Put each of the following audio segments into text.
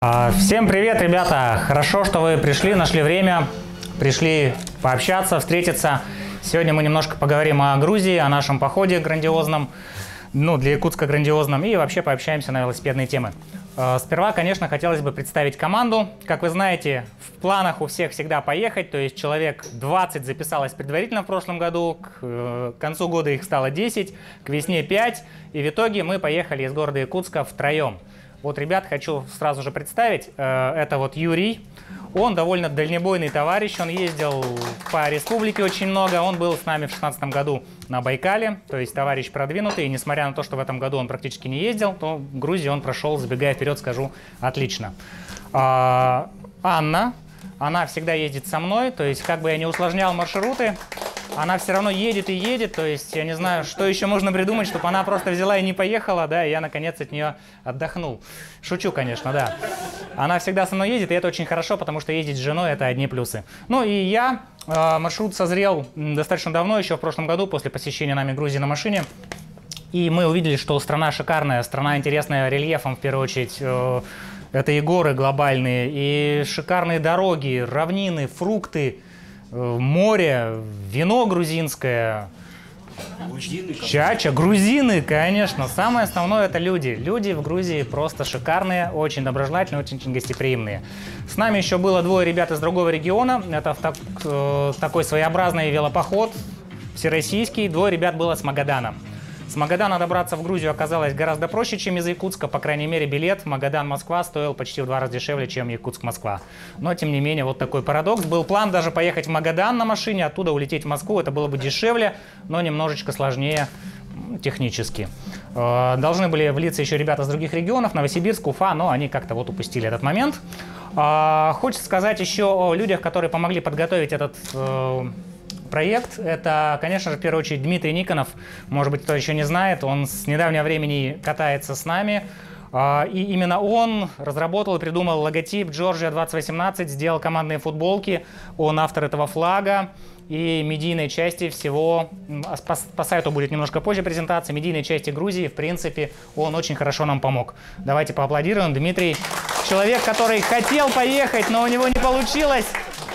Всем привет, ребята! Хорошо, что вы пришли, нашли время, пришли пообщаться, встретиться. Сегодня мы немножко поговорим о Грузии, о нашем походе грандиозном, для Якутска грандиозном, и вообще пообщаемся на велосипедные темы. Сперва, конечно, хотелось бы представить команду. Как вы знаете, в планах у всех всегда поехать, то есть человек 20 записалось предварительно в прошлом году, к концу года их стало 10, к весне 5, и в итоге мы поехали из города Якутска втроем. Вот, ребят, хочу сразу же представить, это вот Юрий, он довольно дальнобойный товарищ, он ездил по республике очень много, он был с нами в 2016 году на Байкале, то есть товарищ продвинутый, и несмотря на то, что в этом году он практически не ездил, то в Грузии он прошел, забегая вперед, скажу, отлично. Анна, она всегда ездит со мной, то есть как бы я не усложнял маршруты, она все равно едет и едет, то есть я не знаю, что еще можно придумать, чтобы она просто взяла и не поехала, да, и я наконец от нее отдохнул. Шучу, конечно, да. Она всегда со мной едет, и это очень хорошо, потому что ездить с женой — это одни плюсы. Ну и я, маршрут созрел достаточно давно, еще в прошлом году, после посещения нами Грузии на машине. И мы увидели, что страна шикарная, страна интересная рельефом, в первую очередь. Это и горы глобальные, и шикарные дороги, равнины, фрукты, море, вино грузинское, чача, грузины, конечно. Самое основное — это люди. Люди в Грузии просто шикарные, очень доброжелательные, очень гостеприимные. С нами еще было двое ребят из другого региона. Это такой своеобразный велопоход, всероссийский. Двое ребят было с Магадана. С Магадана добраться в Грузию оказалось гораздо проще, чем из Якутска. По крайней мере, билет Магадан-Москва стоил почти в 2 раза дешевле, чем Якутск-Москва. Но, тем не менее, вот такой парадокс. Был план даже поехать в Магадан на машине, оттуда улететь в Москву. Это было бы дешевле, но немножечко сложнее технически. Должны были влиться еще ребята с других регионов, Новосибирск, Уфа, но они как-то вот упустили этот момент. Хочется сказать еще о людях, которые помогли подготовить этот проект. Это, конечно же, в первую очередь Дмитрий Никонов. Может быть, кто еще не знает, он с недавнего времени катается с нами. И именно он разработал и придумал логотип Georgia 2018, сделал командные футболки. Он автор этого флага и медийной части всего. По сайту будет немножко позже презентация. Медийной части Грузии, в принципе, он очень хорошо нам помог. Давайте поаплодируем. Дмитрий — человек, который хотел поехать, но у него не получилось.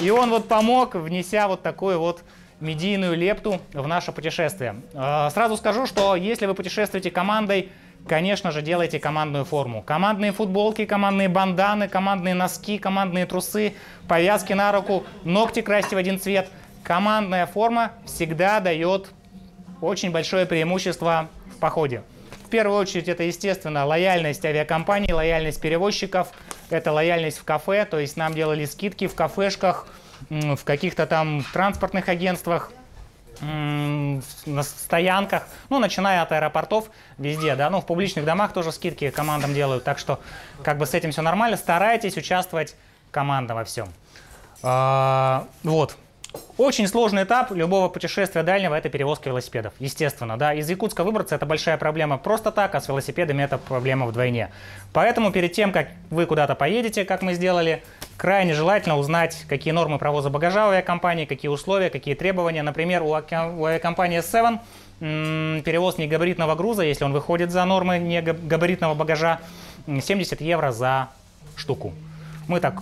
И он вот помог, внеся вот такую вот медийную лепту в наше путешествие. Сразу скажу, что если вы путешествуете командой, конечно же, делайте командную форму. Командные футболки, командные банданы, командные носки, командные трусы, повязки на руку, ногти красьте в один цвет. Командная форма всегда дает очень большое преимущество в походе. В первую очередь, это, естественно, лояльность авиакомпаний, лояльность перевозчиков, это лояльность в кафе, то есть нам делали скидки в кафешках, в каких-то там транспортных агентствах, на стоянках, начиная от аэропортов, везде, да, в публичных домах тоже скидки командам делают, так что как бы с этим все нормально, старайтесь участвовать командно во всем. Вот. Очень сложный этап любого путешествия дальнего — это перевозка велосипедов. Естественно, да, из Якутска выбраться — это большая проблема просто так, а с велосипедами это проблема вдвойне. Поэтому перед тем, как вы куда-то поедете, как мы сделали, крайне желательно узнать, какие нормы провоза багажа у авиакомпании, какие условия, какие требования. Например, у авиакомпании S7 перевоз негабаритного груза, если он выходит за нормы негабаритного багажа, 70 евро за штуку. Мы так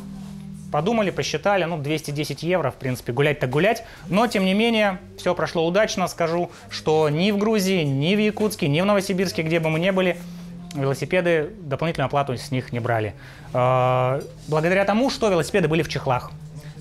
подумали, посчитали, 210 евро, в принципе, гулять так гулять. Но, тем не менее, все прошло удачно. Скажу, что ни в Грузии, ни в Якутске, ни в Новосибирске, где бы мы ни были, велосипеды, дополнительную оплату с них не брали. Благодаря тому, что велосипеды были в чехлах.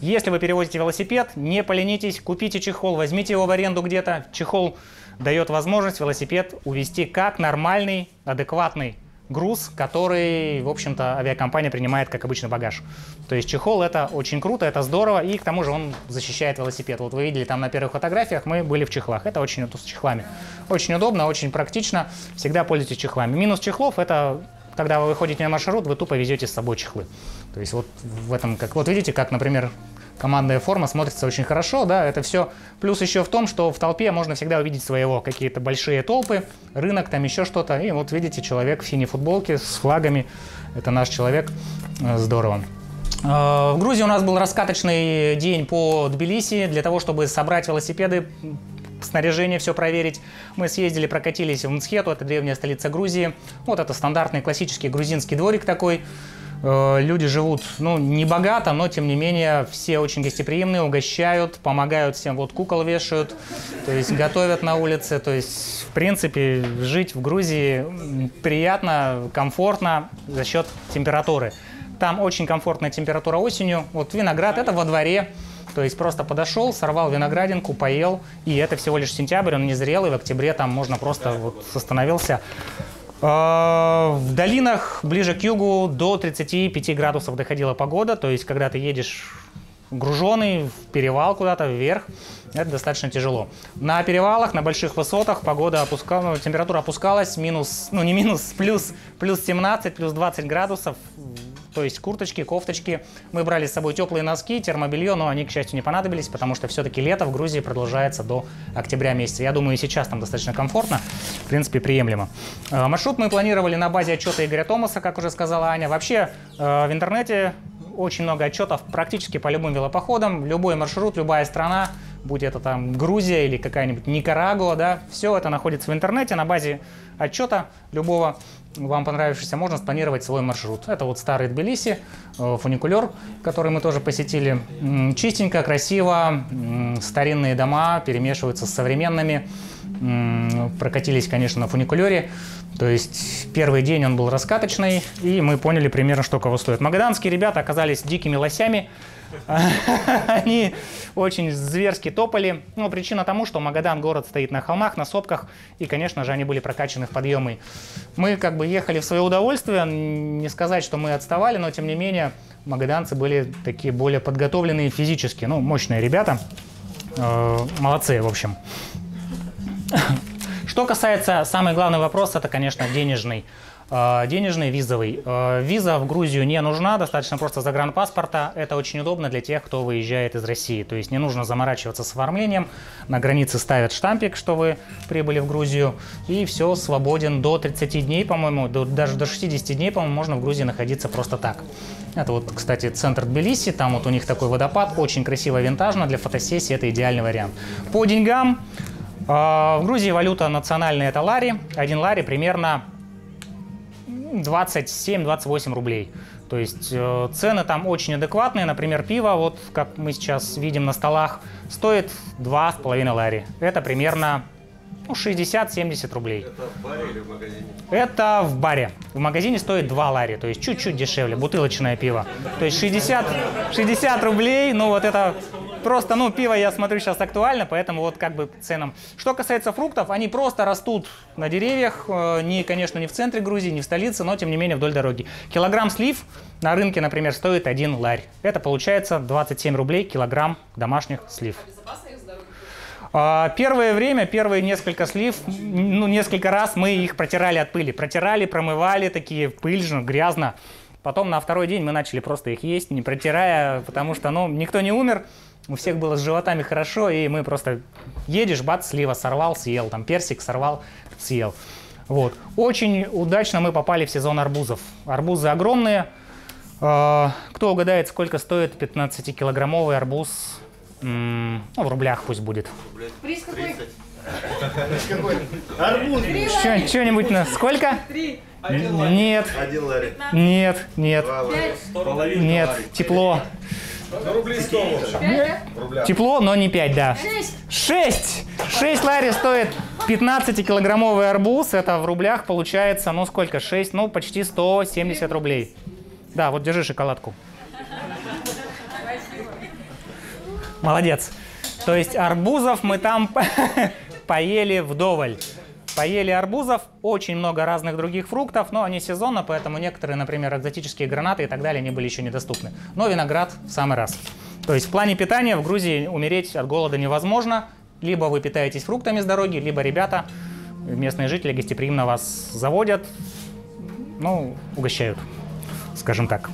Если вы перевозите велосипед, не поленитесь, купите чехол, возьмите его в аренду где-то. Чехол дает возможность велосипед увезти как нормальный, адекватный груз, который, в общем-то, авиакомпания принимает как обычный багаж. То есть чехол — это очень круто, это здорово, и к тому же он защищает велосипед. Вот вы видели там на первых фотографиях, мы были в чехлах. Это очень удобно с чехлами. Очень удобно, очень практично. Всегда пользуйтесь чехлами. Минус чехлов — это когда вы выходите на маршрут, вы тупо везете с собой чехлы. То есть вот в этом, вот видите, как, например, командная форма смотрится очень хорошо, да, это все. Плюс еще в том, что в толпе можно всегда увидеть своего, какие-то большие толпы, рынок, там еще что-то. И вот видите, человек в синей футболке с флагами, это наш человек, здорово. В Грузии у нас был раскаточный день по Тбилиси для того, чтобы собрать велосипеды, снаряжение, все проверить. Мы съездили, прокатились в Мцхету, это древняя столица Грузии. Вот это стандартный классический грузинский дворик такой. Люди живут, ну, не богато, но тем не менее все очень гостеприимные, угощают, помогают всем, вот кукол вешают, то есть готовят на улице, то есть в принципе жить в Грузии приятно, комфортно за счет температуры. Там очень комфортная температура осенью, вот виноград это во дворе, то есть просто подошел, сорвал виноградинку, поел, и это всего лишь сентябрь, он не зрелый, в октябре там можно просто вот остановился. В долинах ближе к югу до 35 градусов доходила погода, то есть когда ты едешь груженный в перевал куда-то вверх, это достаточно тяжело. На перевалах, на больших высотах погода опускалась, температура опускалась минус, ну не минус, плюс 17, плюс 20 градусов. То есть курточки, кофточки. Мы брали с собой теплые носки, термобелье, но они, к счастью, не понадобились, потому что все-таки лето в Грузии продолжается до октября месяца. Я думаю, и сейчас там достаточно комфортно, в принципе, приемлемо. Маршрут мы планировали на базе отчета Игоря Томаса, как уже сказала Аня. Вообще в интернете очень много отчетов практически по любым велопоходам. Любой маршрут, любая страна, будь это там Грузия или какая-нибудь Никарагуа, да, все это находится в интернете на базе отчета любого вам понравившийся, можно спланировать свой маршрут. Это вот старый Тбилиси, фуникулер, который мы тоже посетили. Чистенько, красиво, старинные дома перемешиваются с современными. Прокатились, конечно, на фуникулере. То есть первый день он был раскаточный, и мы поняли примерно, что кого стоит. Магаданские ребята оказались дикими лосями. Они очень зверски топали. Но причина тому, что Магадан город стоит на холмах, на сопках, и, конечно же, они были прокачаны в подъемы. Мы как бы ехали в свое удовольствие, не сказать, что мы отставали, но тем не менее магаданцы были такие более подготовленные физически, ну, мощные ребята, молодцы, в общем. Что касается, самый главный вопрос, это, конечно, денежный. Денежный, визовый. Виза в Грузию не нужна, достаточно просто загранпаспорта. Это очень удобно для тех, кто выезжает из России. То есть не нужно заморачиваться с оформлением. На границе ставят штампик, что вы прибыли в Грузию. И все, свободен до 30 дней, по-моему, даже до 60 дней, по-моему, можно в Грузии находиться просто так. Это вот, кстати, центр Тбилиси. Там вот у них такой водопад. Очень красиво, винтажно. Для фотосессии это идеальный вариант. По деньгам. В Грузии валюта национальная – это лари. Один лари примерно 27-28 рублей. То есть цены там очень адекватные. Например, пиво, вот как мы сейчас видим на столах, стоит 2,5 лари. Это примерно 60-70 рублей. Это в баре или в магазине? Это в баре. В магазине стоит 2 лари, то есть чуть-чуть дешевле, бутылочное пиво. То есть 60 рублей, ну вот это просто, ну пиво, я смотрю, сейчас актуально, поэтому вот как бы ценам. Что касается фруктов, они просто растут на деревьях, конечно, не в центре Грузии, не в столице, но тем не менее вдоль дороги. Килограмм слив на рынке, например, стоит 1 ларь. Это получается 27 рублей килограмм домашних слив. Первое время, первые несколько слив, ну, несколько раз мы их протирали от пыли. Протирали, промывали, такие пыльно, грязно. Потом на второй день мы начали просто их есть, не протирая, потому что, ну, никто не умер, у всех было с животами хорошо, и мы просто едешь, бац, слива сорвал, съел, там персик сорвал, съел. Вот. Очень удачно мы попали в сезон арбузов. Арбузы огромные. Кто угадает, сколько стоит 15-килограммовый арбуз? Ну, в рублях пусть будет. Приз какой? Арбуз! Что-нибудь на... Сколько? 3. Нет. 1 лари. Нет, нет. 2 лари. Нет, тепло. Ну, рублей 100 в общем. 5, Тепло, но не 5, да. 6. 6 лари стоит 15-килограммовый арбуз. Это в рублях получается, ну сколько? 6, ну почти 170 рублей. Да, вот держи шоколадку. Молодец. То есть арбузов мы там поели вдоволь. Поели арбузов, очень много разных других фруктов, но они сезонно, поэтому некоторые, например, экзотические гранаты и так далее, они были еще недоступны. Но виноград в самый раз. То есть в плане питания в Грузии умереть от голода невозможно. Либо вы питаетесь фруктами с дороги, либо ребята, местные жители, гостеприимно вас заводят, ну, угощают, скажем так.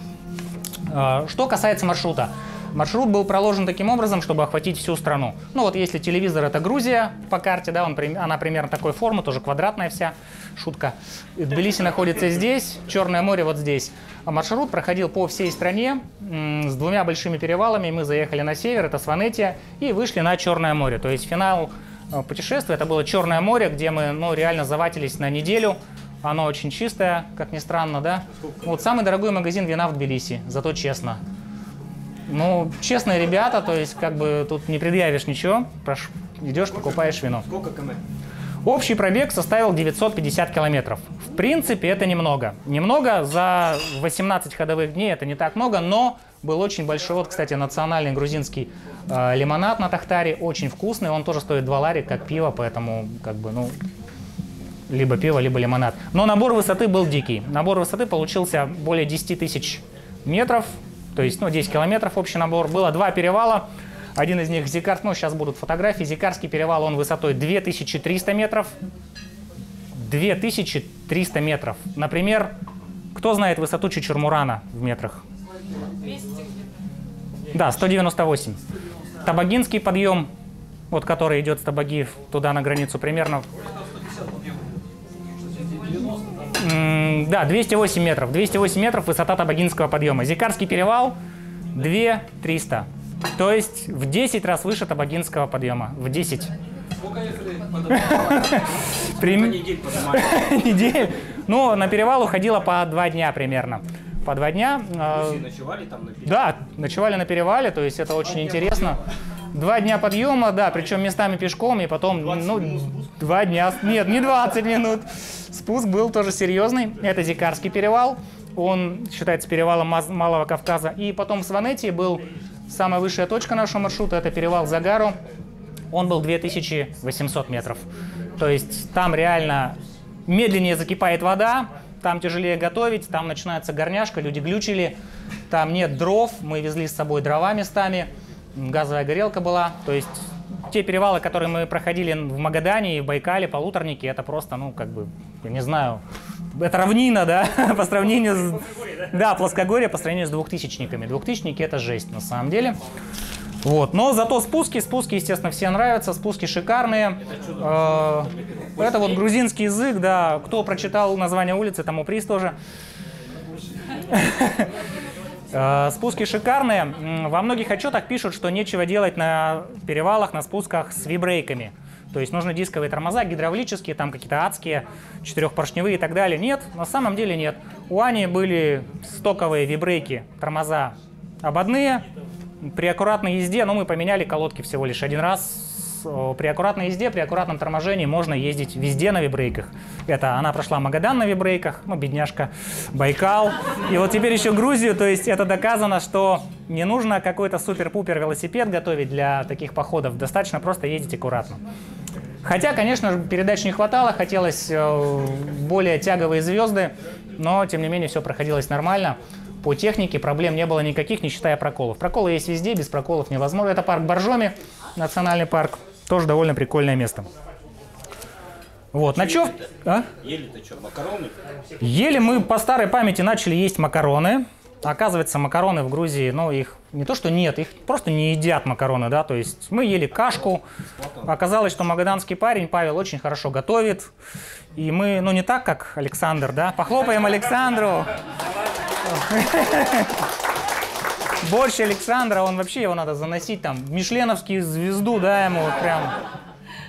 Что касается маршрута. Маршрут был проложен таким образом, чтобы охватить всю страну. Ну вот если телевизор — это Грузия по карте, да, она примерно такой формы, тоже квадратная вся, шутка. Тбилиси находится здесь, Черное море вот здесь. А маршрут проходил по всей стране с 2 большими перевалами. Мы заехали на север, это Сванетия, и вышли на Черное море. То есть финал путешествия — это было Черное море, где мы, ну, реально заватились на неделю. Оно очень чистое, как ни странно, да? Вот самый дорогой магазин вина в Тбилиси, зато честно. Ну, честные ребята, то есть как бы тут не предъявишь ничего, идешь, покупаешь вино. Сколько км? Общий пробег составил 950 километров. В принципе, это немного. Немного за 18 ходовых дней, это не так много, но был очень большой, вот, кстати, национальный грузинский лимонад на Тахтаре, очень вкусный, он тоже стоит 2 лари, как пиво, поэтому, как бы, ну, либо пиво, либо лимонад. Но набор высоты был дикий. Набор высоты получился более 10 тысяч метров, то есть, ну, 10 километров общий набор. Было 2 перевала. Один из них Зикар, ну, сейчас будут фотографии. Зикарский перевал, он высотой 2300 метров. 2300 метров. Например, кто знает высоту Чучурмурана в метрах? 200 где-то. Да, 198. Табагинский подъем, вот который идет с Табаги туда на границу примерно. Да, 208 метров. 208 метров высота Табагинского подъема. Зикарский перевал 2300. То есть в 10 раз выше Табагинского подъема. В 10. Сколько ехали? Недель поднимали. Недель. Ну, на перевал уходило по 2 дня примерно. По 2 дня. Ночевали там на перевале? Да, ночевали на перевале, то есть это очень интересно. 2 дня подъема, да, причем местами пешком, и потом, ну, 2 дня, нет, не 20 минут. Спуск был тоже серьезный. Это Зикарский перевал, он считается перевалом Малого Кавказа. И потом в Сванетии был самая высшая точка нашего маршрута, это перевал Загару. Он был 2800 метров. То есть там реально медленнее закипает вода, там тяжелее готовить, там начинается горняшка, люди глючили, там нет дров, мы везли с собой дрова местами, газовая горелка была. То есть те перевалы, которые мы проходили в Магадане и в Байкале, полуторники, это просто, ну, как бы, я не знаю, это равнина, да, по сравнению с... Да, плоскогорье по сравнению с двухтысячниками. Двухтысячники — это жесть на самом деле. Вот. Но зато спуски, естественно, все нравятся, спуски шикарные. Это вот грузинский язык, да, кто прочитал название улицы, тому приз тоже. Спуски шикарные. Во многих отчетах пишут, что нечего делать на перевалах, на спусках с вибрейками. То есть нужны дисковые тормоза, гидравлические, там какие-то адские, 4-поршневые и так далее. Нет, на самом деле нет. У Ани были стоковые вибрейки, тормоза ободные. При аккуратной езде, ну, мы поменяли колодки всего лишь один раз. При аккуратной езде, при аккуратном торможении можно ездить везде на вибрейках. Это она прошла Магадан на вибрейках, ну, бедняжка, Байкал. И вот теперь еще Грузию, то есть это доказано, что не нужно какой-то супер-пупер велосипед готовить для таких походов, достаточно просто ездить аккуратно. Хотя, конечно, передач не хватало, хотелось более тяговые звезды, но, тем не менее, все проходилось нормально. По технике проблем не было никаких, не считая проколов. Проколы есть везде, без проколов невозможно. Это парк Боржоми, национальный парк, тоже довольно прикольное место. Вот, на чё? Ели-то что, макароны? Ели мы по старой памяти начали есть макароны. Оказывается, макароны в Грузии, ну, их не то что нет, их просто не едят макароны, да, то есть мы ели кашку. Оказалось, что магаданский парень Павел очень хорошо готовит. И мы, ну, не так, как Александр, да, похлопаем Александру. Борщ Александра, он вообще, его надо заносить там, мишленовскую звезду, да, ему вот прям.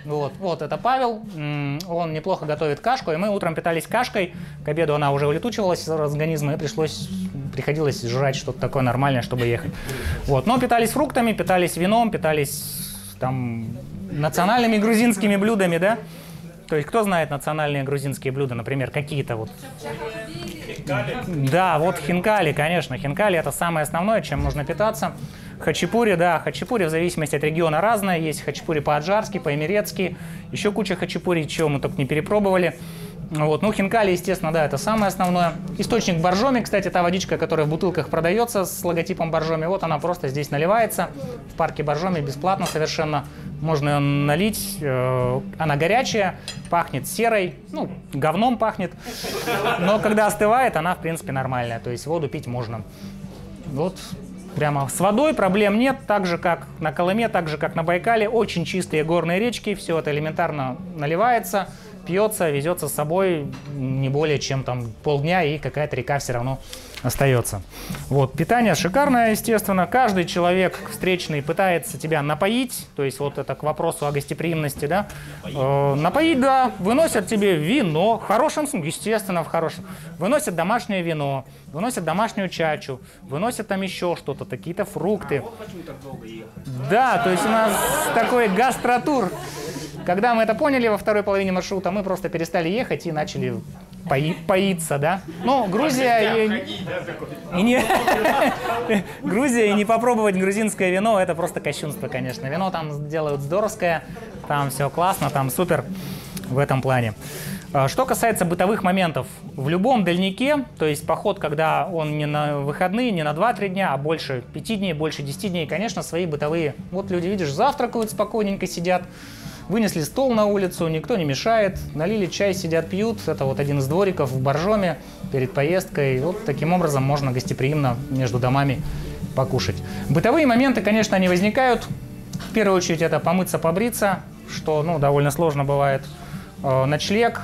Вот это Павел, он неплохо готовит кашку, и мы утром питались кашкой, к обеду она уже улетучивалась из организма, и приходилось жрать что-то такое нормальное, чтобы ехать. Вот, но питались фруктами, питались вином, питались там национальными грузинскими блюдами, да? То есть кто знает национальные грузинские блюда, например, какие-то вот? Хинкали? Да, вот хинкали, конечно. Хинкали — это самое основное, чем можно питаться. Хачапури, да, хачапури в зависимости от региона разное. Есть хачапури по-аджарски, по-эмиретски, еще куча хачапури, чего мы только не перепробовали. Вот. Ну, хинкали, естественно, да, это самое основное. Источник Боржоми, кстати, та водичка, которая в бутылках продается с логотипом Боржоми, вот она просто здесь наливается. В парке Боржоми бесплатно совершенно. Можно ее налить. Она горячая, пахнет серой, ну, говном пахнет. Но когда остывает, она, в принципе, нормальная. То есть воду пить можно. Вот. Прямо с водой проблем нет, так же, как на Колыме, так же, как на Байкале. Очень чистые горные речки, все это элементарно наливается, пьется, везется с собой не более чем там полдня, и какая-то река все равно остается. Вот, питание шикарное, естественно. Каждый человек встречный пытается тебя напоить, то есть вот это к вопросу о гостеприимности, да. Напоить, да, выносят тебе вино, в хорошем смысле, естественно, в хорошем. Выносят домашнее вино, выносят домашнюю чачу, выносят там еще что-то, какие-то фрукты. Вот почему так долго ехать. Да, то есть у нас такой гастротур. Когда мы это поняли во второй половине маршрута, мы просто перестали ехать и начали поиться, да. Ну, Грузия Грузия и не попробовать грузинское вино, это просто кощунство, конечно. Вино там делают здоровское, там все классно, там супер в этом плане. Что касается бытовых моментов, в любом дальнике, то есть поход, когда он не на выходные, не на 2-3 дня, а больше 5 дней, больше 10 дней, конечно, свои бытовые. Вот люди, видишь, завтракают, спокойненько сидят, вынесли стол на улицу, никто не мешает, налили чай, сидят, пьют. Это вот один из двориков в Боржоме перед поездкой. Вот таким образом можно гостеприимно между домами покушать. Бытовые моменты, конечно, они возникают. В первую очередь это помыться, побриться, что, ну, довольно сложно бывает. Ночлег.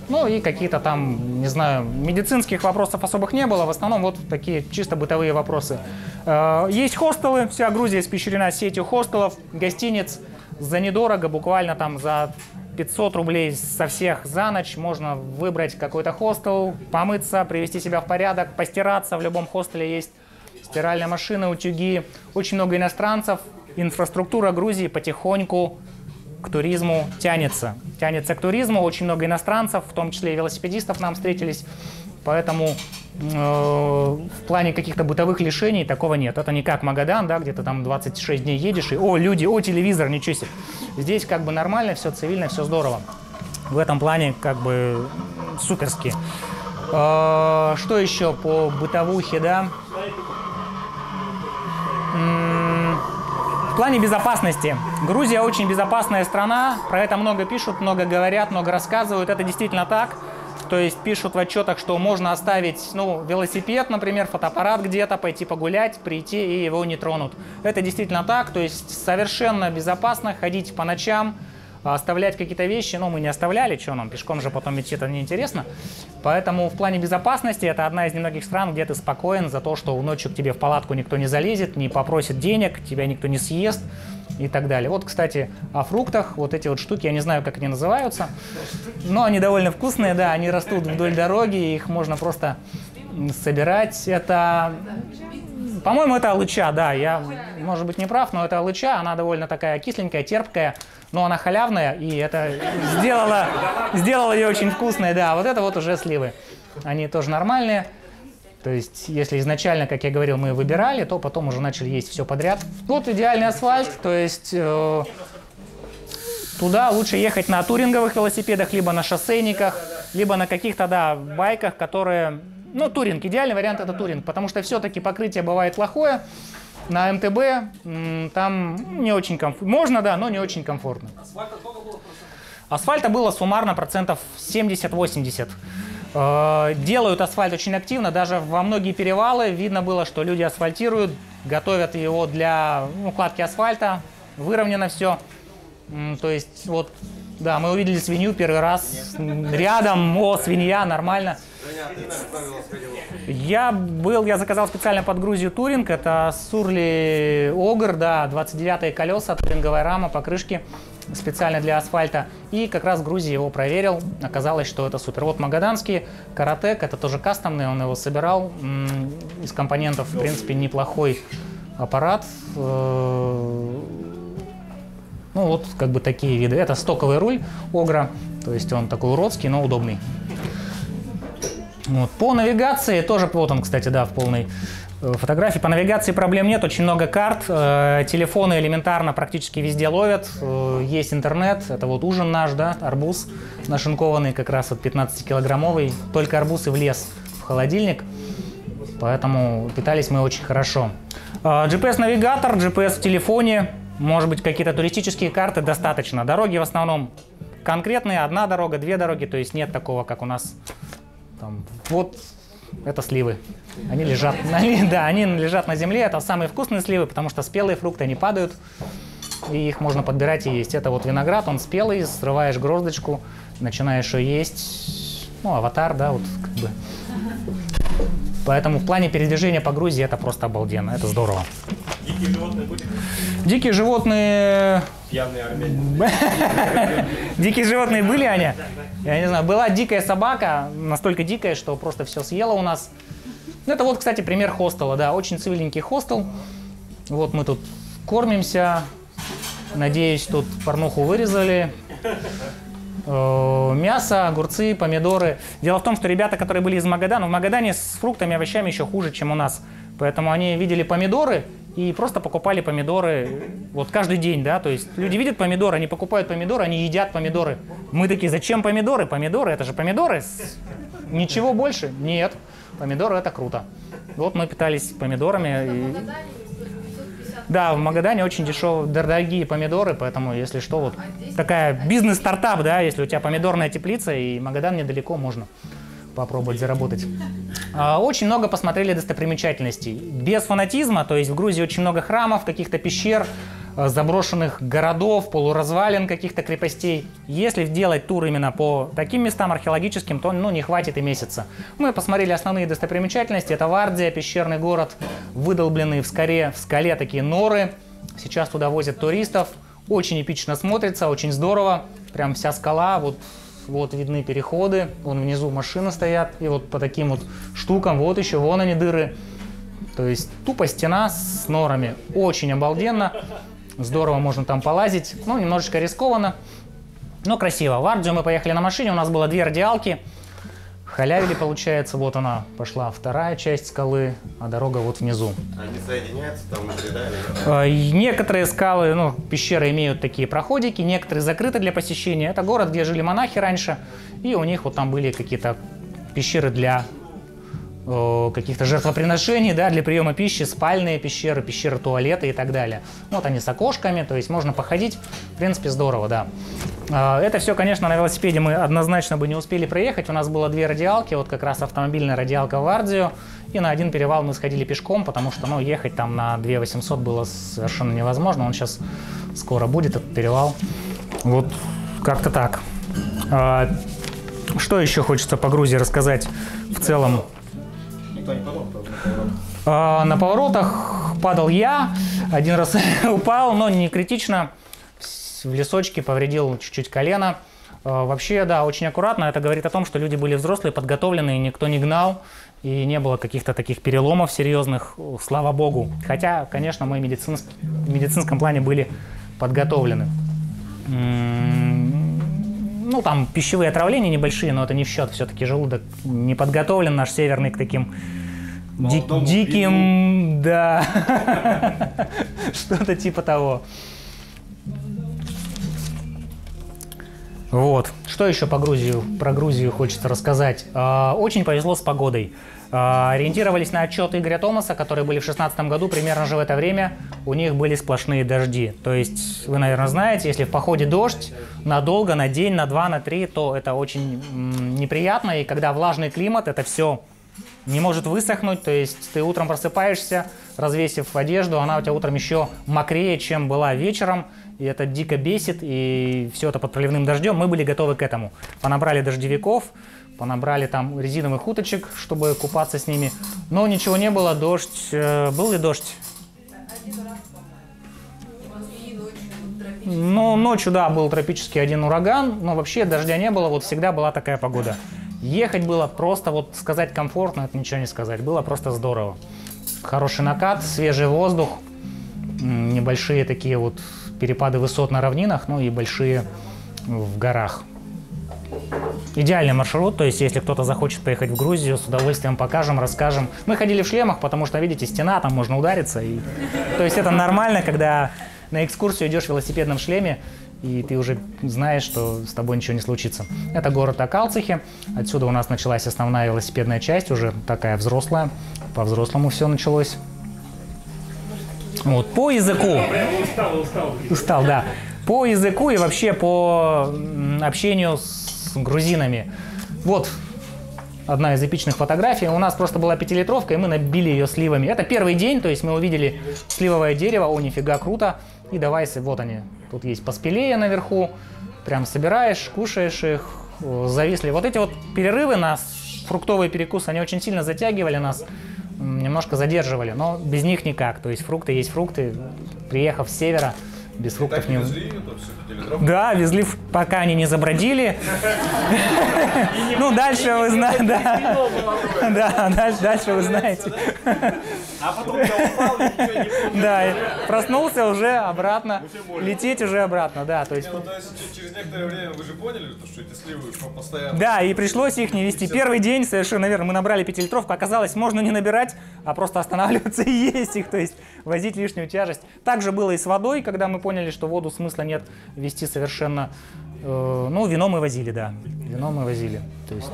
Ну и какие-то там, не знаю, медицинских вопросов особых не было. В основном вот такие чисто бытовые вопросы. Есть хостелы, вся Грузия испещрена сетью хостелов, гостиниц. За недорого, буквально там за 500 рублей со всех за ночь можно выбрать какой-то хостел, помыться, привести себя в порядок, постираться. В любом хостеле есть стиральная машина, утюги. Очень много иностранцев. Инфраструктура Грузии потихоньку к туризму тянется. Тянется к туризму, очень много иностранцев, в том числе и велосипедистов нам встретились. Поэтому в плане каких-то бытовых лишений такого нет. Это не как Магадан, да, где ты там 26 дней едешь и о, люди, о, телевизор, ничего себе. Здесь как бы нормально, все цивильно, все здорово. В этом плане как бы суперски. Что еще по бытовухе, да? В плане безопасности. Грузия очень безопасная страна, про это много пишут, много говорят, много рассказывают. Это действительно так. То есть пишут в отчетах, что можно оставить, ну, велосипед, например, фотоаппарат где-то, пойти погулять, прийти и его не тронут. Это действительно так, то есть совершенно безопасно ходить по ночам, оставлять какие-то вещи. Ну, мы не оставляли, что нам, пешком же потом идти, это неинтересно. Поэтому в плане безопасности это одна из немногих стран, где ты спокоен за то, что ночью к тебе в палатку никто не залезет, не попросит денег, тебя никто не съест и так далее. Вот, кстати, о фруктах, вот эти вот штуки, я не знаю, как они называются, но они довольно вкусные, да, они растут вдоль дороги, их можно просто собирать. Это, по-моему, это алыча, да, я, может быть, не прав, но это алыча, она довольно такая кисленькая, терпкая, но она халявная, и это сделало ее очень вкусной, да. Вот это вот уже сливы, они тоже нормальные. То есть, если изначально, как я говорил, мы выбирали, то потом уже начали есть все подряд. Вот идеальный асфальт, то есть туда лучше ехать на туринговых велосипедах, либо на шоссейниках, либо на каких-то, да, байках, которые... Ну, туринг, идеальный вариант это туринг, потому что все-таки покрытие бывает плохое. На МТБ там не очень комфортно. Можно, да, но не очень комфортно. Асфальта было суммарно процентов 70-80. Делают асфальт очень активно, даже во многие перевалы видно было, что люди асфальтируют, готовят его для укладки асфальта, выровнено все. То есть вот, да, мы увидели свинью первый раз рядом, о, свинья, нормально. Я заказал специально под Грузию туринг, это Сурли Огр, да, 29-е колеса, туринговая рама, покрышки специально для асфальта. И как раз в Грузии его проверил, оказалось, что это супер. Вот магаданский Каратек, это тоже кастомный, он его собирал из компонентов, в принципе, неплохой аппарат. Ну вот, как бы такие виды. Это стоковый руль Огра, то есть он такой уродский, но удобный. Вот. По навигации тоже, вот он, кстати, да, в полной фотографии. По навигации проблем нет, очень много карт, телефоны элементарно практически везде ловят, есть интернет, это вот ужин наш, да, арбуз нашинкованный, как раз вот 15-килограммовый, только арбуз и влез в холодильник, поэтому питались мы очень хорошо. GPS-навигатор, GPS в телефоне, может быть, какие-то туристические карты достаточно. Дороги в основном конкретные, одна дорога, две дороги, то есть нет такого, как у нас там, вот. Это сливы. Они лежат, они лежат на земле. Это самые вкусные сливы, потому что спелые фрукты, они падают, и их можно подбирать и есть. Это вот виноград, он спелый, срываешь гроздочку, начинаешь ее есть. Ну, аватар, да, вот как бы. Поэтому в плане передвижения по Грузии это просто обалденно, это здорово. Дикие животные были? Дикие животные... Пьяные армяне. Дикие животные были, Аня? Я не знаю, была дикая собака, настолько дикая, что просто все съела у нас. Ну, это вот, кстати, пример хостела, да, очень цивильненький хостел. Вот мы тут кормимся, надеюсь, тут порнуху вырезали. Мясо, огурцы, помидоры. Дело в том, что ребята, которые были из Магадана, в Магадане с фруктами и овощами еще хуже, чем у нас. Поэтому они видели помидоры и просто покупали помидоры вот каждый день, да, то есть люди видят помидоры, они покупают помидоры, они едят помидоры. Мы такие, зачем помидоры? Помидоры, это же помидоры. Ничего больше? Нет. Помидоры это круто. Вот мы питались помидорами. Да, в Магадане очень дешевые, дорогие помидоры, поэтому, если что, вот такая бизнес-стартап, да, если у тебя помидорная теплица, и Магадан недалеко, можно попробовать заработать. Очень много посмотрели достопримечательностей. Без фанатизма, то есть в Грузии очень много храмов, каких-то пещер, заброшенных городов, полуразвалин каких-то крепостей. Если делать тур именно по таким местам археологическим, то не хватит и месяца. Мы посмотрели основные достопримечательности. Это Вардия, пещерный город, выдолбленные в скале такие норы. Сейчас туда возят туристов. Очень эпично смотрится, очень здорово. Прям вся скала, вот видны переходы, вон внизу машины стоят, и вот по таким вот штукам, вот еще, вон они дыры. То есть тупо стена с норами. Очень обалденно. Здорово, можно там полазить. Ну, немножечко рискованно, но красиво. В Ардию мы поехали на машине, у нас было 2 радиалки. Халявили, получается, вот она пошла вторая часть скалы, а дорога вот внизу. Они соединяются там внутри, да? Некоторые скалы, пещеры имеют такие проходики, некоторые закрыты для посещения. Это город, где жили монахи раньше, и у них вот там были какие-то пещеры для каких-то жертвоприношений, да, для приема пищи, спальные пещеры, пещеры туалеты и так далее. Вот они с окошками, то есть можно походить, в принципе, здорово, да. Это все, конечно, на велосипеде мы однозначно бы не успели проехать. У нас было 2 радиалки, вот как раз автомобильная радиалка в Ардию, и на один перевал мы сходили пешком, потому что, ехать там на 2 800 было совершенно невозможно. Он сейчас скоро будет, этот перевал. Вот как-то так. Что еще хочется по Грузии рассказать в целом? Никто не падал, правда, на поворотах. На поворотах падал я, один раз упал, но не критично. В лесочке повредил чуть-чуть колено. Вообще, да, очень аккуратно. Это говорит о том, что люди были взрослые, подготовленные, никто не гнал. И не было каких-то таких переломов серьезных, слава богу. Хотя, конечно, мы в медицинском плане были подготовлены. Там пищевые отравления небольшие, но это не в счет. Все-таки желудок не подготовлен наш северный к таким диким, да, что-то типа того. Вот. Что еще про Грузию хочется рассказать? Очень повезло с погодой. Ориентировались на отчеты Игоря Томаса, которые были в 2016 году, примерно же в это время у них были сплошные дожди. То есть, вы, наверное, знаете, если в походе дождь надолго, на день, на 2, на 3, то это очень неприятно. И когда влажный климат, это все не может высохнуть. То есть ты утром просыпаешься, развесив одежду, она у тебя утром еще мокрее, чем была вечером. И это дико бесит, и все это под проливным дождем. Мы были готовы к этому. Понабрали дождевиков, понабрали там резиновых уточек, чтобы купаться с ними. Но ничего не было, дождь... Был ли дождь? Один раз, по-моему. И ночью тропический. Ночью, да, был тропический один ураган, но вообще дождя не было, вот всегда была такая погода. Ехать было просто, вот сказать комфортно, это ничего не сказать, было просто здорово. Хороший накат, свежий воздух, небольшие такие вот перепады высот на равнинах, и большие в горах. Идеальный маршрут, то есть если кто-то захочет поехать в Грузию, с удовольствием покажем, расскажем. Мы ходили в шлемах, потому что, видите, стена, там можно удариться. То есть это нормально, когда на экскурсию идешь в велосипедном шлеме, и ты уже знаешь, что с тобой ничего не случится. Это город Акалцихи. Отсюда у нас началась основная велосипедная часть, уже такая взрослая. По-взрослому все началось. Вот, по языку. Устал, да. По языку и вообще по общению с грузинами. Вот одна из эпичных фотографий. У нас просто была 5-литровка, и мы набили ее сливами. Это первый день, то есть мы увидели сливовое дерево. О, нифига, круто. И давай, вот они. Тут есть поспелее наверху. Прям собираешь, кушаешь их. Зависли. Вот эти вот перерывы на фруктовые перекусы, они очень сильно затягивали нас, немножко задерживали, но без них никак. То есть фрукты есть фрукты. Приехав с севера, без фруктов не... Да, везли, пока они не забродили. Ну, дальше вы знаете. Да, дальше вы знаете. А потом я упал, и ничего не помню. Да, проснулся уже обратно, лететь уже обратно, да. То есть через некоторое время вы же поняли, что эти сливы постоянно... да, и пришлось их не вести. Первый день совершенно верно, мы набрали 5-литровку, оказалось, можно не набирать, а просто останавливаться и есть их, то есть возить лишнюю тяжесть. Также было и с водой, когда мы поняли, что воду смысла нет вести совершенно. Ну, вино мы возили, да, вино мы возили. То есть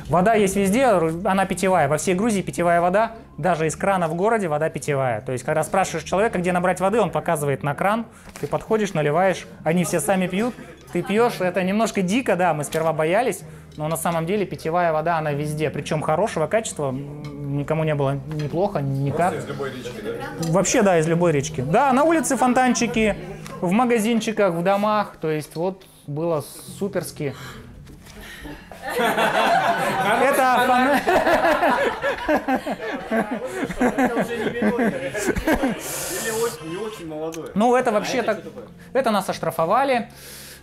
вода есть везде, она питьевая, во всей Грузии питьевая вода, даже из крана в городе вода питьевая. То есть когда спрашиваешь человека, где набрать воды, он показывает на кран, ты подходишь, наливаешь, они все сами пьют, ты пьешь, это немножко дико, да, мы сперва боялись, но на самом деле питьевая вода, она везде, причем хорошего качества, никому не было ни плохо, никак. Из любой речки, да? Вообще, да, из любой речки. Да, на улице фонтанчики, в магазинчиках, в домах, то есть вот было суперски. Это Это уже не мелодия. Или не очень молодой. ну, это вообще так. Это нас оштрафовали.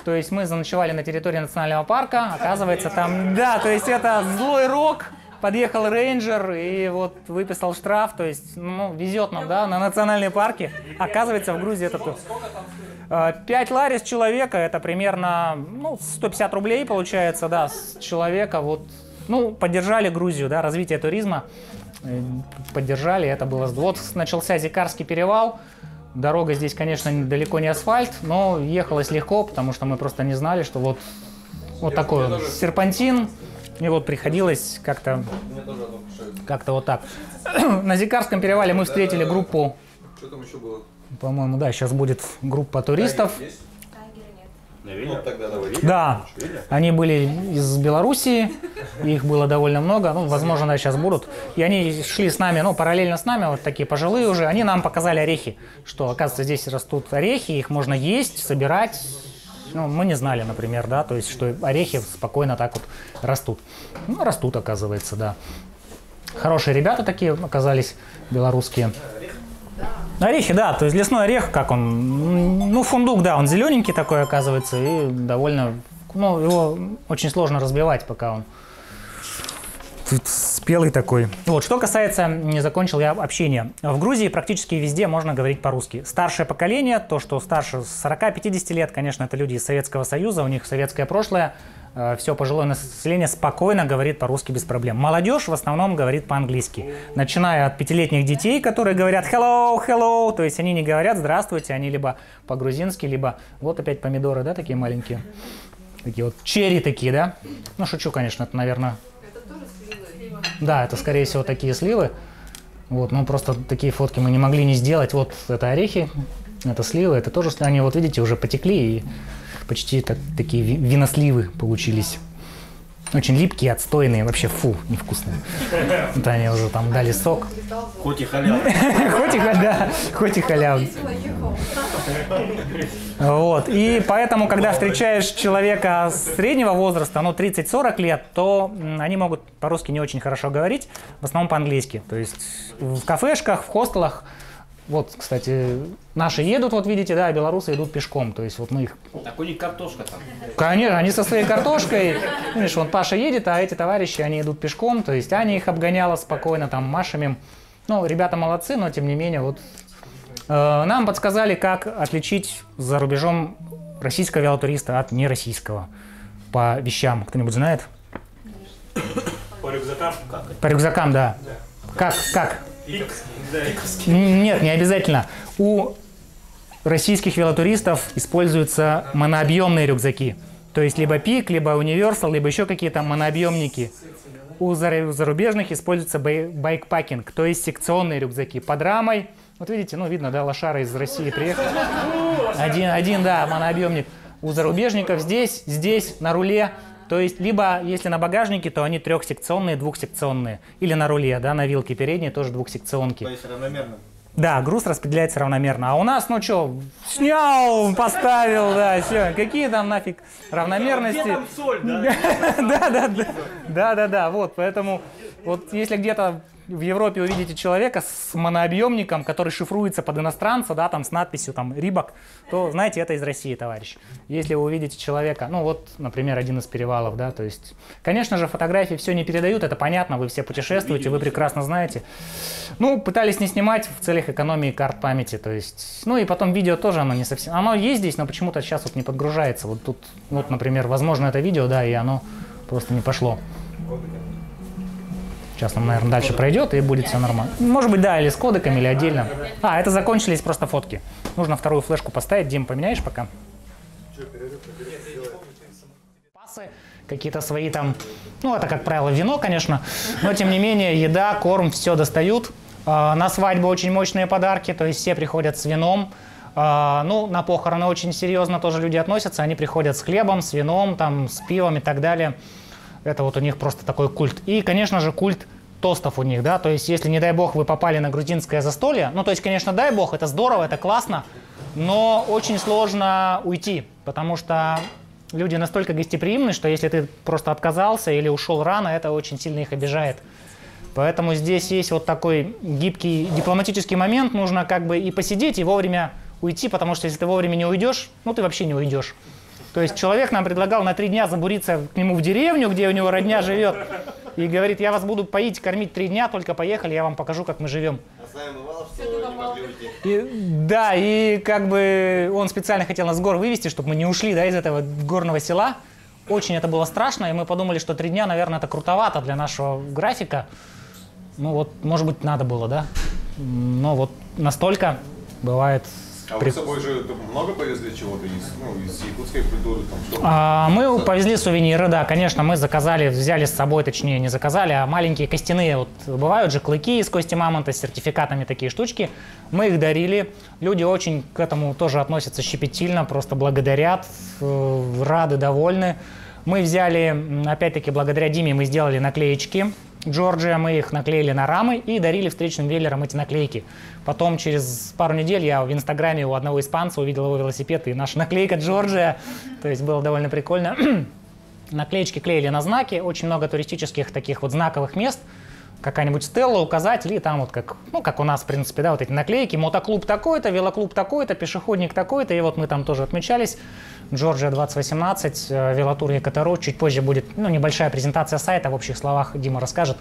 То есть мы заночевали на территории национального парка. Оказывается, там, да, то есть это злой рок. Подъехал рейнджер и вот выписал штраф. То есть, ну, везет нам, да, на национальные парки. Оказывается, в Грузии это то. 5 лари с человека, это примерно, ну, 150 рублей получается, да, с человека. Вот, ну, поддержали Грузию, да, развитие туризма. Поддержали, это было. Вот начался Зикарский перевал. Дорога здесь, конечно, далеко не асфальт, но ехалось легко, потому что мы просто не знали, что вот такой вот серпантин. И вот приходилось как-то вот так. На Зикарском перевале мы встретили группу, Что там еще было? по-моему, да, сейчас будет группа туристов. Ну, тогда давай. Да, они были из Белоруссии, их было довольно много, ну, возможно, да, сейчас будут. И они шли с нами, ну, параллельно с нами, вот такие пожилые уже, они нам показали орехи, что, оказывается, здесь растут орехи, их можно есть, собирать. Ну, мы не знали, например, да, то есть, что орехи спокойно так вот растут. Ну, растут, оказывается, да. Хорошие ребята такие оказались, белорусские. Орехи, да, то есть лесной орех, как он, ну, фундук, да, он зелененький такой, оказывается, и довольно, ну, его очень сложно разбивать, пока он спелый такой. Вот, что касается, не закончил я общение. В Грузии практически везде можно говорить по-русски. Старшее поколение, то, что старше 40-50 лет, конечно, это люди из Советского Союза, у них советское прошлое, все пожилое население спокойно говорит по-русски без проблем. Молодежь в основном говорит по-английски. Начиная от 5-летних детей, которые говорят hello, hello, то есть они не говорят здравствуйте, они либо по-грузински, либо вот опять помидоры, да, такие маленькие. Такие вот черри такие, да. Ну, шучу, конечно, это, наверное... Это тоже сливы? Да, это, скорее всего, такие сливы. Вот, ну, просто такие фотки мы не могли не сделать. Вот это орехи, это сливы, это тоже... Они, вот видите, уже потекли и... Почти такие виносливы получились. Очень липкие, отстойные, вообще фу, невкусные. Вот они уже там дали сок. Хоть и халява. Хоть и халявный. Вот. И поэтому, когда встречаешь человека среднего возраста, ну 30-40 лет, то они могут по-русски не очень хорошо говорить, в основном по-английски. То есть в кафешках, в хостелах. Вот, кстати, наши едут, вот видите, да, белорусы идут пешком, то есть вот мы их... Так у них картошка там. Конечно, они со своей картошкой, видишь, вон Паша едет, а эти товарищи, они идут пешком, то есть Аня их обгоняла спокойно, там, Машем им. Ну, ребята молодцы, но тем не менее, вот... Нам подсказали, как отличить за рубежом российского велотуриста от нероссийского по вещам. Кто-нибудь знает? По рюкзакам? По рюкзакам, да. Как? Нет, не обязательно. У российских велотуристов используются монообъемные рюкзаки. То есть либо Пик, либо Универсал, либо еще какие-то монообъемники. У зарубежных используется байкпакинг, то есть секционные рюкзаки под рамой. Вот видите, ну видно, да, лошара из России приехал. Один, да, монообъемник. У зарубежников здесь, на руле. То есть, либо, если на багажнике, то они трехсекционные, двухсекционные. Или на руле, да, на вилке передней тоже двухсекционки. То есть равномерно. Да, груз распределяется равномерно. А у нас, ну что, снял, поставил, да, все. Какие там нафиг равномерности? Где там соль, да? Да, вот, поэтому, вот если где-то в Европе увидите человека с монообъемником, который шифруется под иностранца, да, там с надписью там Рибок, то знаете, это из России, товарищ. Если вы увидите человека, ну вот, например, один из перевалов, да, то есть, конечно же, фотографии все не передают, это понятно, вы все путешествуете, вы прекрасно знаете. Ну, пытались не снимать в целях экономии карт памяти, то есть, ну и потом видео тоже оно не совсем, оно есть здесь, но почему-то сейчас вот не подгружается. Вот тут, вот, например, возможно, это видео, да, и оно просто не пошло. Сейчас нам, наверное, дальше пройдет, и будет все нормально. Может быть, да, или с кодеками, или отдельно. А, это закончились просто фотки. Нужно вторую флешку поставить. Дим, поменяешь пока? Пасы, какие-то свои там, ну, это, как правило, вино, конечно. Но, тем не менее, еда, корм, все достают. На свадьбу очень мощные подарки, то есть все приходят с вином. Ну, на похороны очень серьезно тоже люди относятся. Они приходят с хлебом, с вином, там, с пивом и так далее. Это вот у них просто такой культ. И, конечно же, культ тостов у них, да, то есть, если, не дай бог, вы попали на грузинское застолье, ну, то есть, конечно, дай бог, это здорово, это классно, но очень сложно уйти, потому что люди настолько гостеприимны, что если ты просто отказался или ушел рано, это очень сильно их обижает. Поэтому здесь есть вот такой гибкий дипломатический момент, нужно как бы и посидеть, и вовремя уйти, потому что если ты вовремя не уйдешь, ну, ты вообще не уйдешь. То есть человек нам предлагал на 3 дня забуриться к нему в деревню, где у него родня живет, и говорит, я вас буду поить, кормить 3 дня, только поехали, я вам покажу, как мы живем. А с нами бывало, что не могли уйти? Да, и как бы он специально хотел нас с гор вывести, чтобы мы не ушли, да, из этого горного села. Очень это было страшно, и мы подумали, что 3 дня, наверное, это крутовато для нашего графика. Ну вот, может быть, надо было, да? Но вот настолько бывает... А вы с собой же много повезли чего-то из якутской культуры? Там, что? Мы повезли сувениры, да, конечно, мы заказали, взяли с собой, точнее, не заказали, а маленькие костяные, вот бывают же клыки из кости мамонта с сертификатами, такие штучки. Мы их дарили, люди очень к этому тоже относятся щепетильно, просто благодарят, рады, довольны. Мы взяли, опять-таки, благодаря Диме мы сделали наклеечки Джорджия, мы их наклеили на рамы и дарили встречным веллерам эти наклейки. Потом через пару недель я в Инстаграме у одного испанца увидел его велосипед и наша наклейка Джорджия, то есть было довольно прикольно. Наклеечки клеили на знаки, очень много туристических таких вот знаковых мест, какая-нибудь стелла, указатель, и там вот как, ну, как у нас, в принципе, да, вот эти наклейки, мотоклуб такой-то, велоклуб такой-то, пешеходник такой-то, и вот мы там тоже отмечались. Джорджия 2018, велотур Екатеру, чуть позже будет, ну, небольшая презентация сайта, в общих словах Дима расскажет.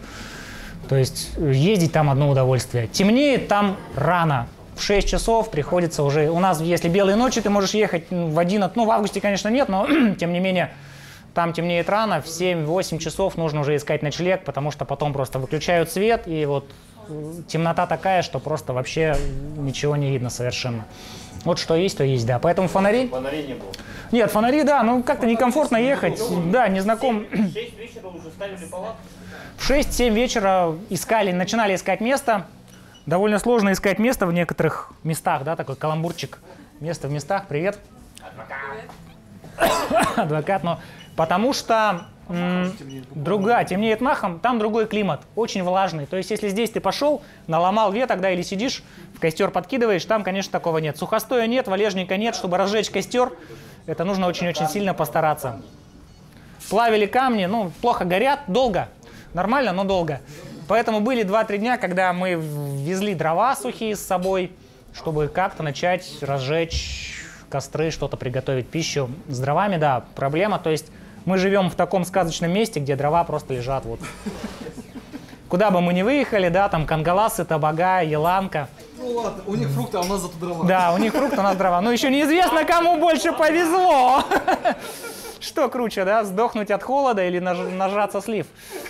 То есть ездить там одно удовольствие. Темнеет там рано, в 6 часов приходится уже, у нас, если белые ночи, ты можешь ехать в 11, ну, в августе, конечно, нет, но, тем не менее, там темнеет рано, в 7-8 часов нужно уже искать ночлег, потому что потом просто выключают свет, и вот темнота такая, что просто вообще ничего не видно совершенно. Вот что есть, то есть, да. Поэтому фонари... Фонарей не было. Нет, фонари, да, ну как-то некомфортно ехать, да, незнаком... В 6 вечера уже ставили палатку. В 6-7 вечера начинали искать место. Довольно сложно искать место в некоторых местах, да, такой каламбурчик. Место в местах, привет. Адвокат, но... Потому что темнеет махом, там другой климат, очень влажный. То есть, если здесь ты пошел, наломал веток, да, или сидишь, в костер подкидываешь, там, конечно, такого нет. Сухостоя нет, валежника нет, чтобы разжечь костер, это нужно очень-очень сильно постараться. Плавили камни, ну, плохо горят, долго, нормально, но долго. Поэтому были 2-3 дня, когда мы везли дрова сухие с собой, чтобы как-то начать разжечь костры, что-то приготовить, пищу. С дровами, да, проблема, то есть мы живем в таком сказочном месте, где дрова просто лежат вот. Куда бы мы ни выехали, да, там кангаласы, табага, еланка. Ну ладно, у них фрукты, а у нас зато дрова. Да, у них фрукты, у нас дрова. Ну еще неизвестно, кому больше повезло. Что круче, да, сдохнуть от холода или нажраться слив.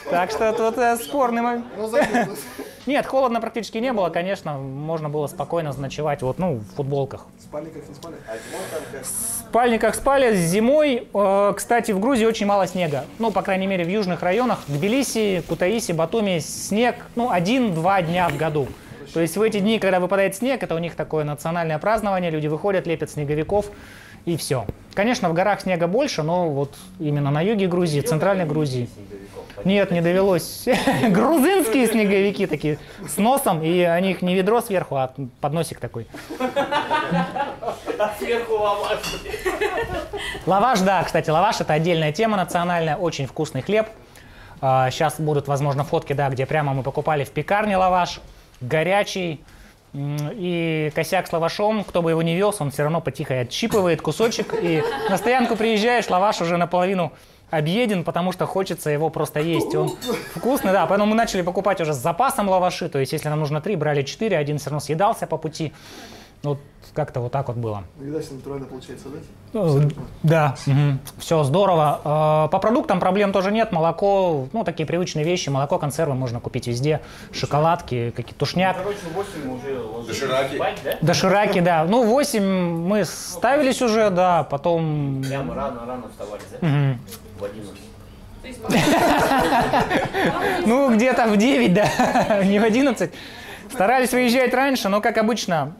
Так что тут спорный момент. Нет, холодно практически не было, конечно, можно было спокойно ночевать вот, ну, в футболках. В спальниках не спали? В спальниках спали. Зимой, кстати, в Грузии очень мало снега. Ну, по крайней мере, в южных районах. В Тбилиси, Кутаиси, Батуми снег, ну, 1-2 дня в году. То есть в эти дни, когда выпадает снег, это у них такое национальное празднование. Люди выходят, лепят снеговиков и все. Конечно, в горах снега больше, но вот именно на юге Грузии, центральной Грузии. Нет, не довелось. Грузинские снеговики такие с носом, и у них не ведро сверху, а подносик такой. Сверху лаваш. Лаваш, да, кстати, лаваш — это отдельная тема национальная, очень вкусный хлеб. Сейчас будут, возможно, фотки, да, где прямо мы покупали в пекарне лаваш, горячий. И косяк с лавашом, кто бы его не вез, он все равно потихо отщипывает кусочек. И на стоянку приезжаешь, лаваш уже наполовину объеден, потому что хочется его просто есть. Он вкусный, да. Поэтому мы начали покупать уже с запасом лаваши. То есть, если нам нужно 3, брали 4, один все равно съедался по пути. Вот как-то вот так вот было. Видать, натурально получается, да? Да, все здорово. По продуктам проблем тоже нет. Молоко, ну, такие привычные вещи. Молоко, консервы можно купить везде. Шоколадки, какие-то тушняк. Короче, 8 уже Дошираки. спать, да? Дошираки, да. Ну, 8 мы ставились уже, да, потом... Прямо рано вставали, да? В 11. Ну, где-то в 9, да, не в 11. Старались выезжать раньше, но, как обычно,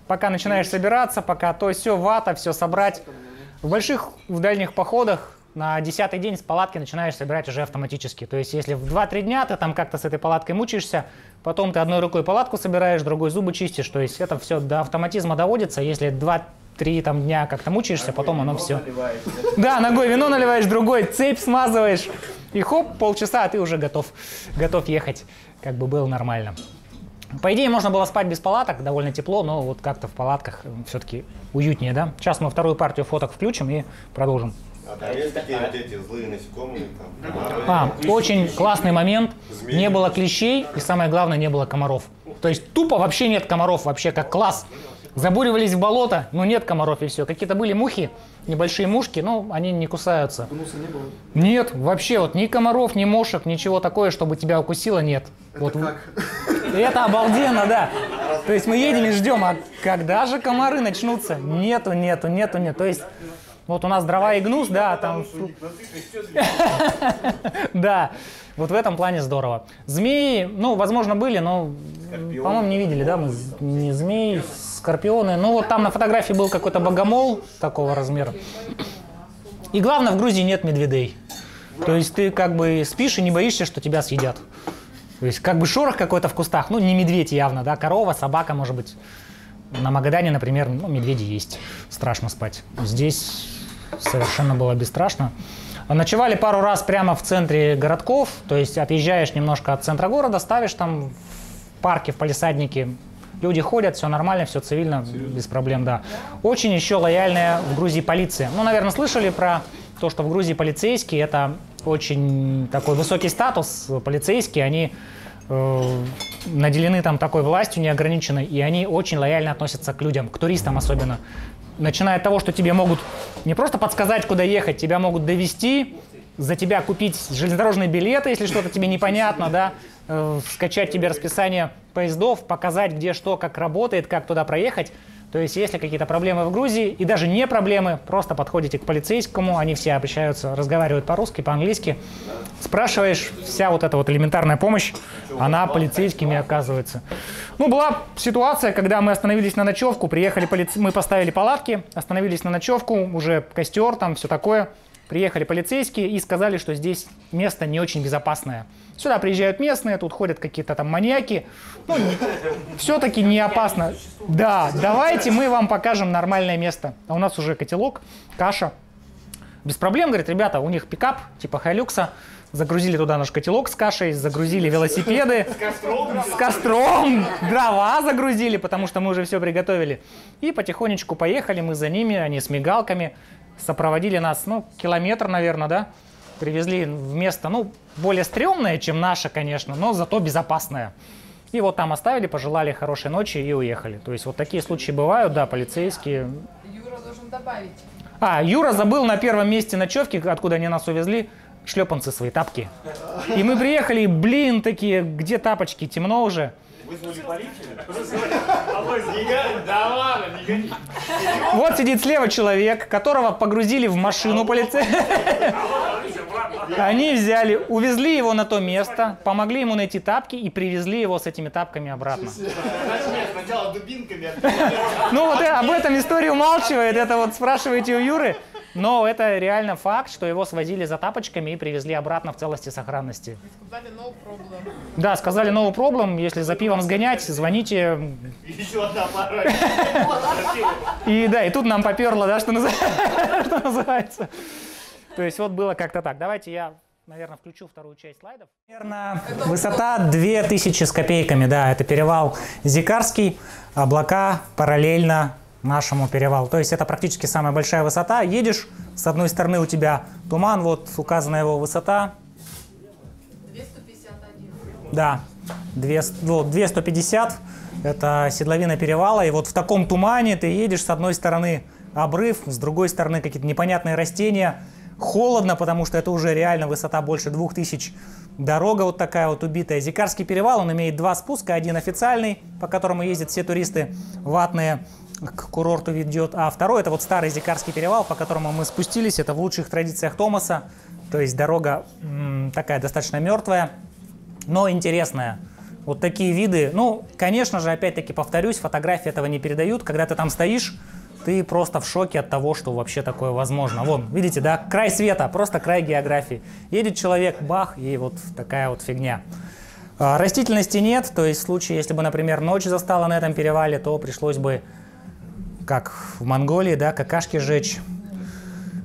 пока начинаешь собираться, пока то все вата, все собрать. В больших, в дальних походах на 10-й день с палатки начинаешь собирать уже автоматически. То есть, если в 2-3 дня ты там как-то с этой палаткой мучаешься, потом ты одной рукой палатку собираешь, другой зубы чистишь. То есть, это все до автоматизма доводится. Если 2-3 там дня как-то мучаешься, потом оно все... Да, ногой вино наливаешь, другой цепь смазываешь. И хоп, полчаса, а ты уже готов ехать. Как бы было нормально. По идее, можно было спать без палаток, довольно тепло, но вот как-то в палатках все-таки уютнее, да? Сейчас мы вторую партию фоток включим и продолжим. А там есть такие вот эти злые насекомые, там, комары? Очень классный момент. Не было клещей и, самое главное, не было комаров. То есть тупо вообще нет комаров, вообще как класс. Забуривались в болото, но нет комаров и все. Какие-то были мухи, небольшие мушки, но они не кусаются. Гнуса не было? Нет, вообще вот ни комаров, ни мошек, ничего такое, чтобы тебя укусило, нет. Это Вот, как? это обалденно, да. То есть мы едем и ждем, а когда же комары начнутся? Нету. То есть вот у нас дрова и гнус, да, там... Да, вот в этом плане здорово. Змеи, ну, возможно, были, но, по-моему, не видели, да, мы не змеи, скорпионы. Ну, вот там на фотографии был какой-то богомол такого размера. И главное, в Грузии нет медведей. То есть ты как бы спишь и не боишься, что тебя съедят. То есть как бы шорох какой-то в кустах, ну, не медведь явно, да, корова, собака, может быть. На Магадане, например, ну, медведи есть, страшно спать. Здесь совершенно было бесстрашно. Ночевали пару раз прямо в центре городков, то есть отъезжаешь немножко от центра города, ставишь там в парке, в палисаднике, люди ходят, все нормально, все цивильно, без проблем, да. Очень еще лояльная в Грузии полиция. Ну, наверное, слышали про то, что в Грузии полицейские, это очень такой высокий статус, полицейские, они наделены там такой властью неограниченной, и они очень лояльно относятся к людям, к туристам особенно. Начиная от того, что тебе могут не просто подсказать, куда ехать, тебя могут довести, за тебя купить железнодорожные билеты, если что-то тебе непонятно, да, скачать тебе расписание поездов, показать, где что, как работает, как туда проехать. То есть, если какие-то проблемы в Грузии, и даже не проблемы, просто подходите к полицейскому, они все общаются, разговаривают по-русски, по-английски. Спрашиваешь, вся вот эта вот элементарная помощь, она полицейскими оказывается. Ну, была ситуация, когда мы остановились на ночевку, приехали мы поставили палатки, остановились на ночевку, уже костер, там все такое. Приехали полицейские и сказали, что здесь место не очень безопасное. Сюда приезжают местные, тут ходят какие-то там маньяки. Ну, все-таки не опасно. Да, давайте мы вам покажем нормальное место. А у нас уже котелок, каша. Без проблем, говорит, ребята, у них пикап, типа Хайлюкса. Загрузили туда наш котелок с кашей, загрузили велосипеды. С костром. Дрова загрузили, потому что мы уже все приготовили. И потихонечку поехали, мы за ними, они с мигалками. Сопроводили нас, ну, километр, наверное, да. Привезли в место, ну, более стрёмное, чем наше, конечно, но зато безопасное. И вот там оставили, пожелали хорошей ночи и уехали. То есть вот такие случаи бывают, да, полицейские. Юра должен добавить. Юра забыл на первом месте ночевки, откуда они нас увезли, шлепанцы свои, тапки. И мы приехали, и, блин, такие, где тапочки, темно уже. Вызвали полицию? Да ладно, не гони. Вот сидит слева человек, которого погрузили в машину полицейских. Они взяли, увезли его на то место, помогли ему найти тапки и привезли его с этими тапками обратно. Сначала дубинками. Ну вот об этом история умалчивает, это вот спрашиваете у Юры. Но это реально факт, что его свозили за тапочками и привезли обратно в целости и сохранности. Сказали no problem. Да, сказали no problem, если за пивом сгонять, звоните. Еще одна пара. И да, и тут нам поперло, да, что называется. То есть вот было как-то так. Давайте я, наверное, включу вторую часть слайдов. Примерно высота 2000 с копейками, да, это перевал Зикарский, облака параллельно нашему перевалу. То есть это практически самая большая высота. Едешь, с одной стороны у тебя туман, вот указана его высота. 251. Да, 250, это седловина перевала. И вот в таком тумане ты едешь, с одной стороны обрыв, с другой стороны какие-то непонятные растения. Холодно, потому что это уже реально высота больше 2000. Дорога вот такая вот убитая. Зикарский перевал, он имеет два спуска. Один официальный, по которому ездят все туристы ватные, к курорту ведет. А второй это вот старый Зикарский перевал, по которому мы спустились. Это в лучших традициях Томаса. То есть дорога такая достаточно мертвая, но интересная. Вот такие виды. Ну, конечно же, опять-таки повторюсь, фотографии этого не передают. Когда ты там стоишь, ты просто в шоке от того, что вообще такое возможно. Вон, видите, да, край света, просто край географии. Едет человек, бах, и вот такая вот фигня. Растительности нет, то есть в случае, если бы, например, ночь застала на этом перевале, то пришлось бы, как в Монголии, да, какашки сжечь,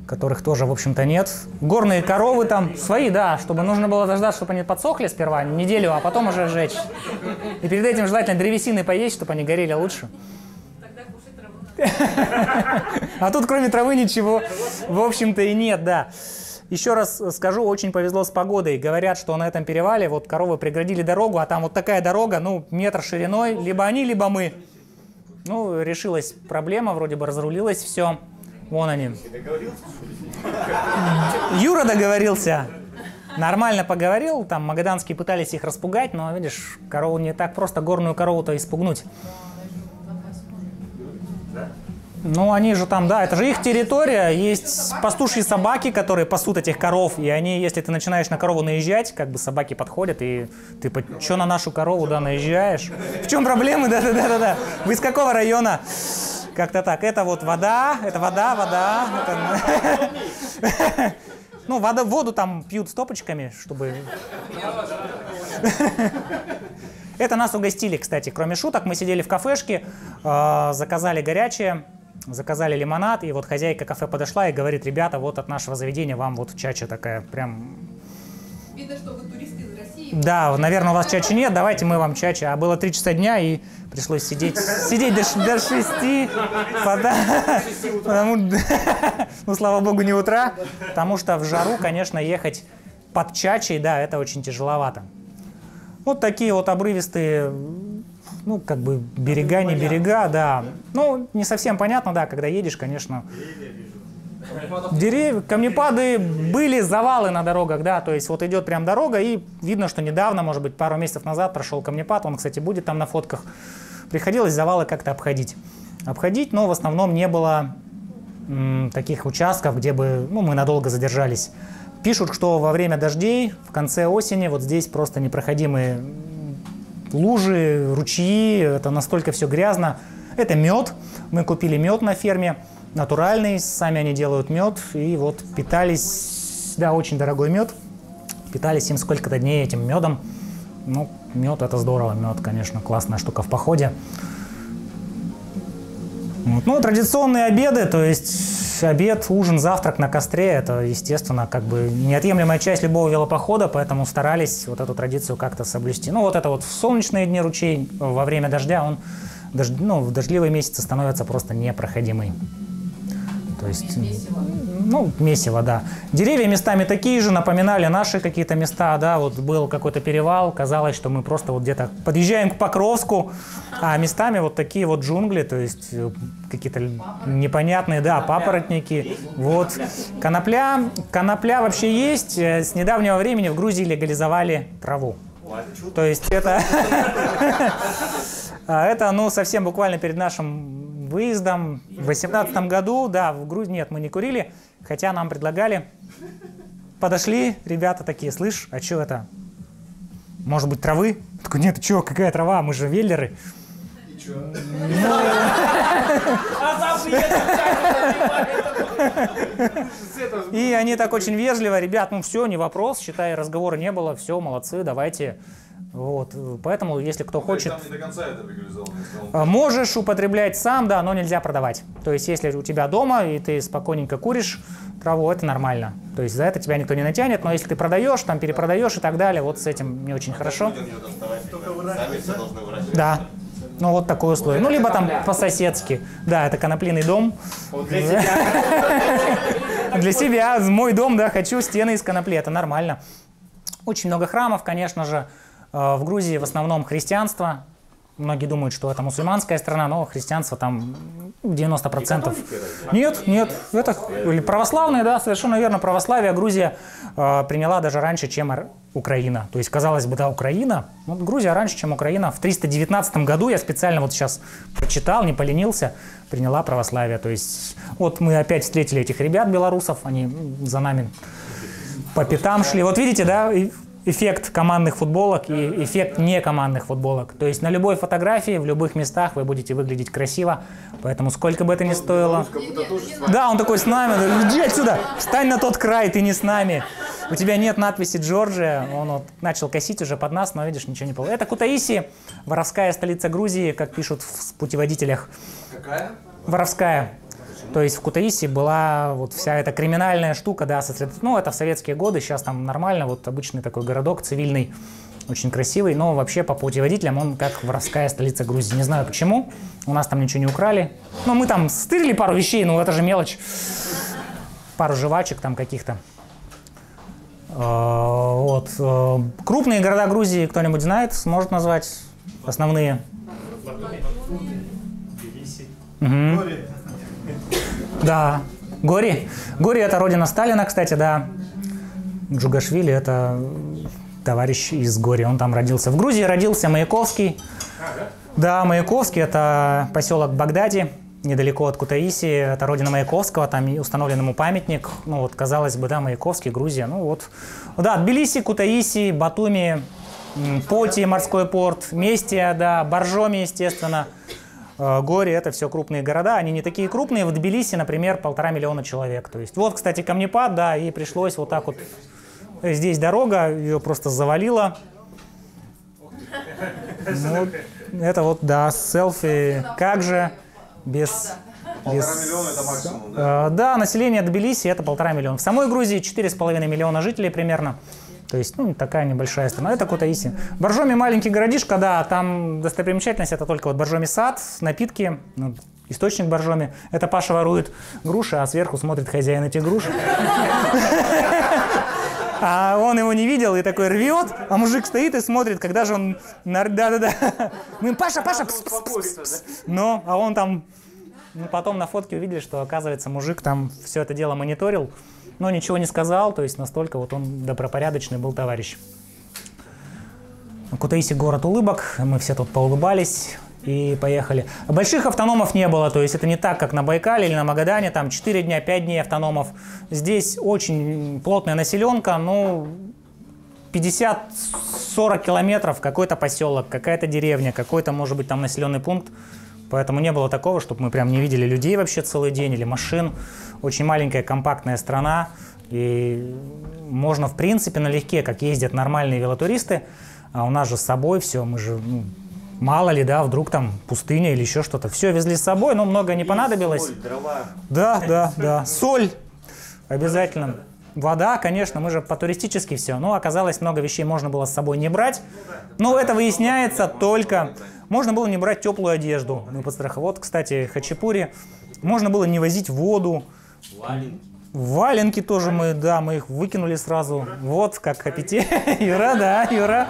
которых тоже, в общем-то, нет. Горные коровы там свои, да, чтобы нужно было дождаться, чтобы они подсохли сперва, неделю, а потом уже сжечь. И перед этим желательно древесины поесть, чтобы они горели лучше. А тут кроме травы ничего, в общем-то, и нет, да. Еще раз скажу, очень повезло с погодой. Говорят, что на этом перевале вот коровы преградили дорогу, а там вот такая дорога, ну, метр шириной, либо они, либо мы. Ну, решилась проблема, вроде бы разрулилось все. Вон они. Юра договорился. Нормально поговорил, там магаданские пытались их распугать, но, видишь, корову не так просто, горную корову-то испугнуть. Ну, они же там, да, это же их территория, есть пастушьи собаки, которые пасут этих коров, и они, если ты начинаешь на корову наезжать, как бы собаки подходят, и ты, что на нашу корову, да, наезжаешь? В чем проблемы? Да-да-да-да. Вы из какого района? Как-то так. Это вот вода, это вода. Ну, воду там пьют стопочками, чтобы... Это нас угостили, кстати, кроме шуток. Мы сидели в кафешке, заказали горячее, заказали лимонад, и вот хозяйка кафе подошла и говорит: ребята, вот от нашего заведения вам вот чача такая, прям... Видно, что вы туристы из России. Да, наверное, у вас чачи нет, давайте мы вам чача. А было 3 часа дня, и пришлось сидеть до 6. Ну, слава богу, не утра, потому что в жару, конечно, ехать под чачей, да, это очень тяжеловато. Вот такие вот обрывистые, ну, как бы берега, не берега, да. Ну, не совсем понятно, да, когда едешь, конечно. Деревья, камнепады, были завалы на дорогах, да, то есть вот идет прям дорога, и видно, что недавно, может быть, пару месяцев назад прошел камнепад, он, кстати, будет там на фотках. Приходилось завалы как-то обходить, но в основном не было таких участков, где бы, ну, мы надолго задержались. Пишут, что во время дождей, в конце осени, вот здесь просто непроходимые лужи, ручьи, это настолько все грязно. Это мед, мы купили мед на ферме, натуральный, сами они делают мед, и вот питались, да, очень дорогой мед, питались им сколько-то дней этим медом. Ну, мед это здорово, мед, конечно, классная штука в походе. Вот. Ну, традиционные обеды, то есть обед, ужин, завтрак на костре, это, естественно, как бы неотъемлемая часть любого велопохода, поэтому старались вот эту традицию как-то соблюсти. Ну, вот это вот в солнечные дни ручей, во время дождя, он, ну, в дождливые месяцы становится просто непроходимый. То есть, ну, месиво, да. Деревья местами такие же, напоминали наши какие-то места, да, вот был какой-то перевал, казалось, что мы просто вот где-то подъезжаем к Покровску, а местами вот такие вот джунгли, то есть какие-то непонятные, да, папоротники. Вот. Конопля вообще есть, с недавнего времени в Грузии легализовали траву. То есть это, ну, совсем буквально перед нашим выездом в 2018 году, да, в Грузии, нет, мы не курили, хотя нам предлагали. подошли ребята такие, слышь, а что это? Может быть, травы? Такой, нет, что, какая трава, мы же веллеры. И чё? И они так очень вежливо, ребят, ну все, не вопрос, считай, разговора не было, все, молодцы, давайте. Вот, поэтому, если кто хочет, Там не до конца это легализовано. можешь употреблять сам, да, но нельзя продавать. То есть, если у тебя дома и ты спокойненько куришь траву, это нормально. То есть, за это тебя никто не натянет, но если ты продаешь, там перепродаешь и так далее, вот с этим не очень хорошо. Сами все должны выращивать. Да. Ну, вот такое условие. Ну, либо там по-соседски. Да, это конопляный дом. Для себя. Для себя, мой дом, да, хочу стены из конопли, это нормально. Очень много храмов, конечно же. В Грузии в основном христианство. Многие думают, что это мусульманская страна, но христианство там 90%. Нет, это православные, да, совершенно верно. Православие Грузия приняла даже раньше, чем Украина. То есть, казалось бы, да, Украина. Вот Грузия раньше, чем Украина. В 319 году, я специально вот сейчас прочитал, не поленился, приняла православие. То есть, вот мы опять встретили этих ребят, белорусов, они за по пятам шли. Вот видите, да, эффект командных футболок и эффект некомандных футболок. То есть на любой фотографии, в любых местах вы будете выглядеть красиво, поэтому сколько бы это ни стоило. Да, он такой с нами, иди отсюда, встань на тот край, ты не с нами. У тебя нет надписи Джорджия, он вот начал косить уже под нас, но видишь, ничего не получилось. Это Кутаиси, воровская столица Грузии, как пишут в путеводителях. Какая? Воровская. То есть в Кутаиси была вот вся эта криминальная штука, да, ну, это в советские годы, сейчас там нормально, вот обычный такой городок цивильный, очень красивый, но вообще по путеводителям он как воровская столица Грузии. Не знаю почему, у нас там ничего не украли. Ну, мы там стырили пару вещей, но это же мелочь. Пару жвачек там каких-то. Вот. Крупные города Грузии кто-нибудь знает, сможет назвать основные? Угу. Да, Гори. Гори — это родина Сталина, кстати, да. Джугашвили — это товарищ из Гори, он там родился. В Грузии родился Маяковский. Да, Маяковский — это поселок Багдади, недалеко от Кутаиси. Это родина Маяковского, там установлен ему памятник. Ну вот, казалось бы, да, Маяковский, Грузия. Ну вот, да, Тбилиси, Кутаиси, Батуми, Поти, морской порт, Местия, да, Боржоми, естественно. Гори — это все крупные города, они не такие крупные. В Тбилиси, например, 1,5 миллиона человек. То есть вот, кстати, камнепад, да, и пришлось вот так вот. Здесь дорога, ее просто завалило. Вот, это вот, да, селфи. Как же без... 1,5 миллиона это максимум, да? Да, население Тбилиси — это 1,5 миллиона. В самой Грузии 4,5 миллиона жителей примерно. То есть, ну, такая небольшая страна. Это Кутаиси. Боржоми — маленький городишко, да, там достопримечательность — это только вот Боржоми сад, напитки, ну, источник Боржоми. Это Паша ворует груши, а сверху смотрит хозяин этих груш. А он его не видел и такой рвет, а мужик стоит и смотрит, когда же он... Да-да-да. Мы: Паша, Паша, ну, а он там... Ну, потом на фотке увидели, что, оказывается, мужик там все это дело мониторил, но ничего не сказал, то есть настолько вот он добропорядочный был товарищ. Кутаиси — город улыбок, мы все тут поулыбались и поехали. Больших автономов не было, то есть это не так, как на Байкале или на Магадане, там 4 дня, 5 дней автономов. Здесь очень плотная населенка, ну, 50-40 километров, какой-то поселок, какая-то деревня, какой-то, может быть, там населенный пункт. Поэтому не было такого, чтобы мы прям не видели людей вообще целый день или машин. Очень маленькая компактная страна, и можно в принципе налегке, как ездят нормальные велотуристы, а у нас же с собой все, мы же, ну, мало ли, да, вдруг там пустыня или еще что-то. Все везли с собой, но много не понадобилось. Соль, дрова. Да, соль обязательно. Вода, конечно, мы же по-туристически все. Но оказалось, много вещей можно было с собой не брать. Но это выясняется только... Можно было не брать теплую одежду. Мы под страхом. Вот, кстати, хачапури. Можно было не возить воду. Валенки тоже мы, да, мы их выкинули сразу. Вот, как хотите. Юра, да, Юра.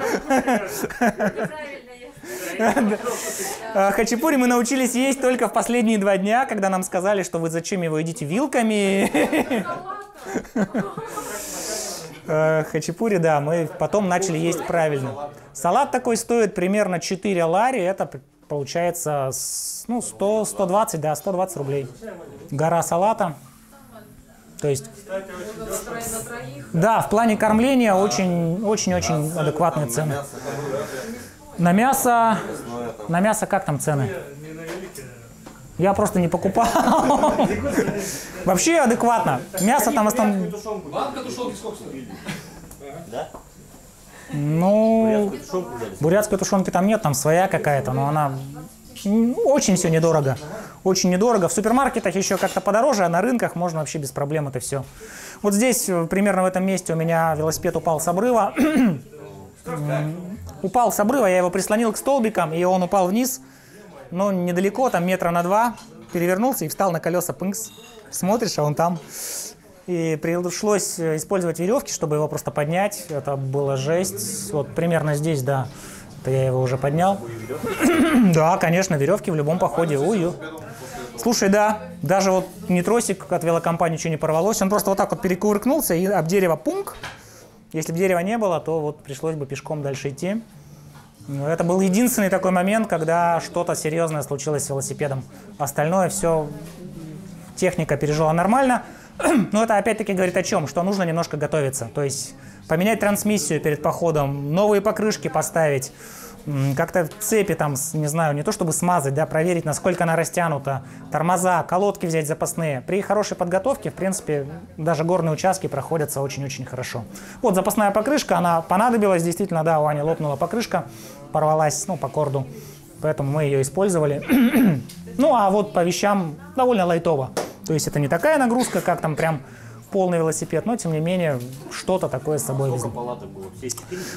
Хачапури мы научились есть только в последние 2 дня, когда нам сказали, что вы зачем его едите вилками. Хачапури, да, мы потом начали есть правильно. Салат такой стоит примерно 4 лари, это получается, ну, 100-120, да, 120 рублей. Гора салата. То есть, На троих. да, в плане кормления очень-очень адекватные цены. На мясо как там цены? Я просто не покупал. Вообще адекватно. Мясо там в основном... Банка тушенки сколько стоит? Ну, бурятской тушенки там нет, там своя какая-то, но она очень все недорого. Очень недорого. В супермаркетах еще как-то подороже, а на рынках можно вообще без проблем это все. Вот здесь, примерно в этом месте, у меня велосипед упал с обрыва. Упал с обрыва, я его прислонил к столбикам, и он упал вниз. Но недалеко, там метра на 2, перевернулся и встал на колеса, пынкс. Смотришь, а он там. И пришлось использовать веревки, чтобы его просто поднять. Это была жесть. Вот примерно здесь, да, это я его уже поднял. Да, конечно, веревки в любом походе. Ой-ой. Слушай, да, даже вот не тросик от велокомпании ничего не порвалось. Он просто вот так вот перекувыркнулся и об дерево пунк. Если бы дерева не было, то вот пришлось бы пешком дальше идти. Это был единственный такой момент, когда что-то серьезное случилось с велосипедом. Остальное все техника пережила нормально. Но это опять-таки говорит о чем? Что нужно немножко готовиться. То есть поменять трансмиссию перед походом, новые покрышки поставить, как-то цепи там, не знаю, не то чтобы смазать, да, проверить, насколько она растянута, тормоза, колодки взять запасные. При хорошей подготовке, в принципе, даже горные участки проходятся очень-очень хорошо. Вот запасная покрышка, она понадобилась, действительно, да, у Ани лопнула покрышка, порвалась, ну, по корду, поэтому мы ее использовали. Ну, а вот по вещам довольно лайтово. То есть это не такая нагрузка, как там прям полный велосипед, но тем не менее что-то такое с собой везли.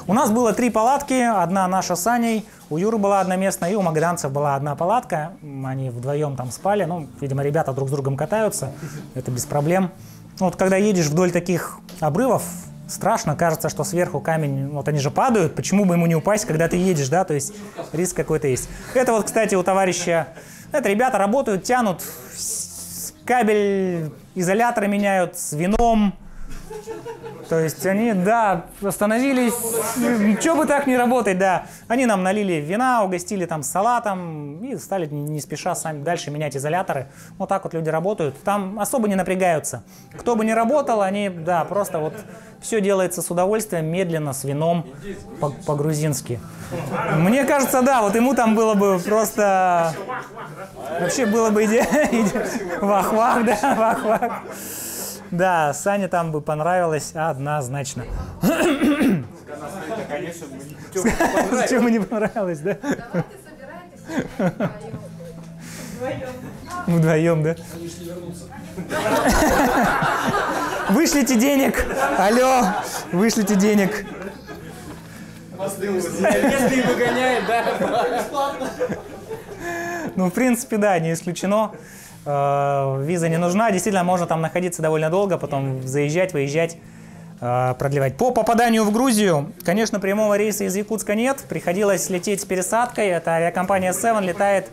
У нас было 3 палатки, одна наша с Аней, у Юры была одноместная, и у магаданцев была одна палатка. Они вдвоем там спали, ну, видимо, ребята друг с другом катаются, это без проблем. Ну, вот когда едешь вдоль таких обрывов, страшно, кажется, что сверху камень, вот они же падают, почему бы ему не упасть, когда ты едешь, да, то есть риск какой-то есть. Это вот, кстати, у товарища, это ребята работают, тянут, кабель, изоляторы меняют с вином. То есть они, да, остановились, что бы так не работать, да. Они нам налили вина, угостили там салатом и стали не спеша сами дальше менять изоляторы. Вот так вот люди работают. Там особо не напрягаются. Кто бы ни работал, они, да, просто вот все делается с удовольствием, медленно, с вином, по-грузински. Мне кажется, да, вот ему там было бы просто... Вообще было бы идеально. Вах-вах, да, вах-вах. Да, Сане там бы понравилось однозначно. Чему не понравилось, да? Давайте собирайтесь Вдвоем, да? Вышлите денег. Алло, вышлите денег. Если выгоняет, да. Ну, в принципе, да, не исключено. Виза не нужна, действительно можно там находиться довольно долго, потом заезжать, выезжать, продлевать. По попаданию в Грузию, конечно, прямого рейса из Якутска нет, приходилось лететь с пересадкой, это авиакомпания Seven летает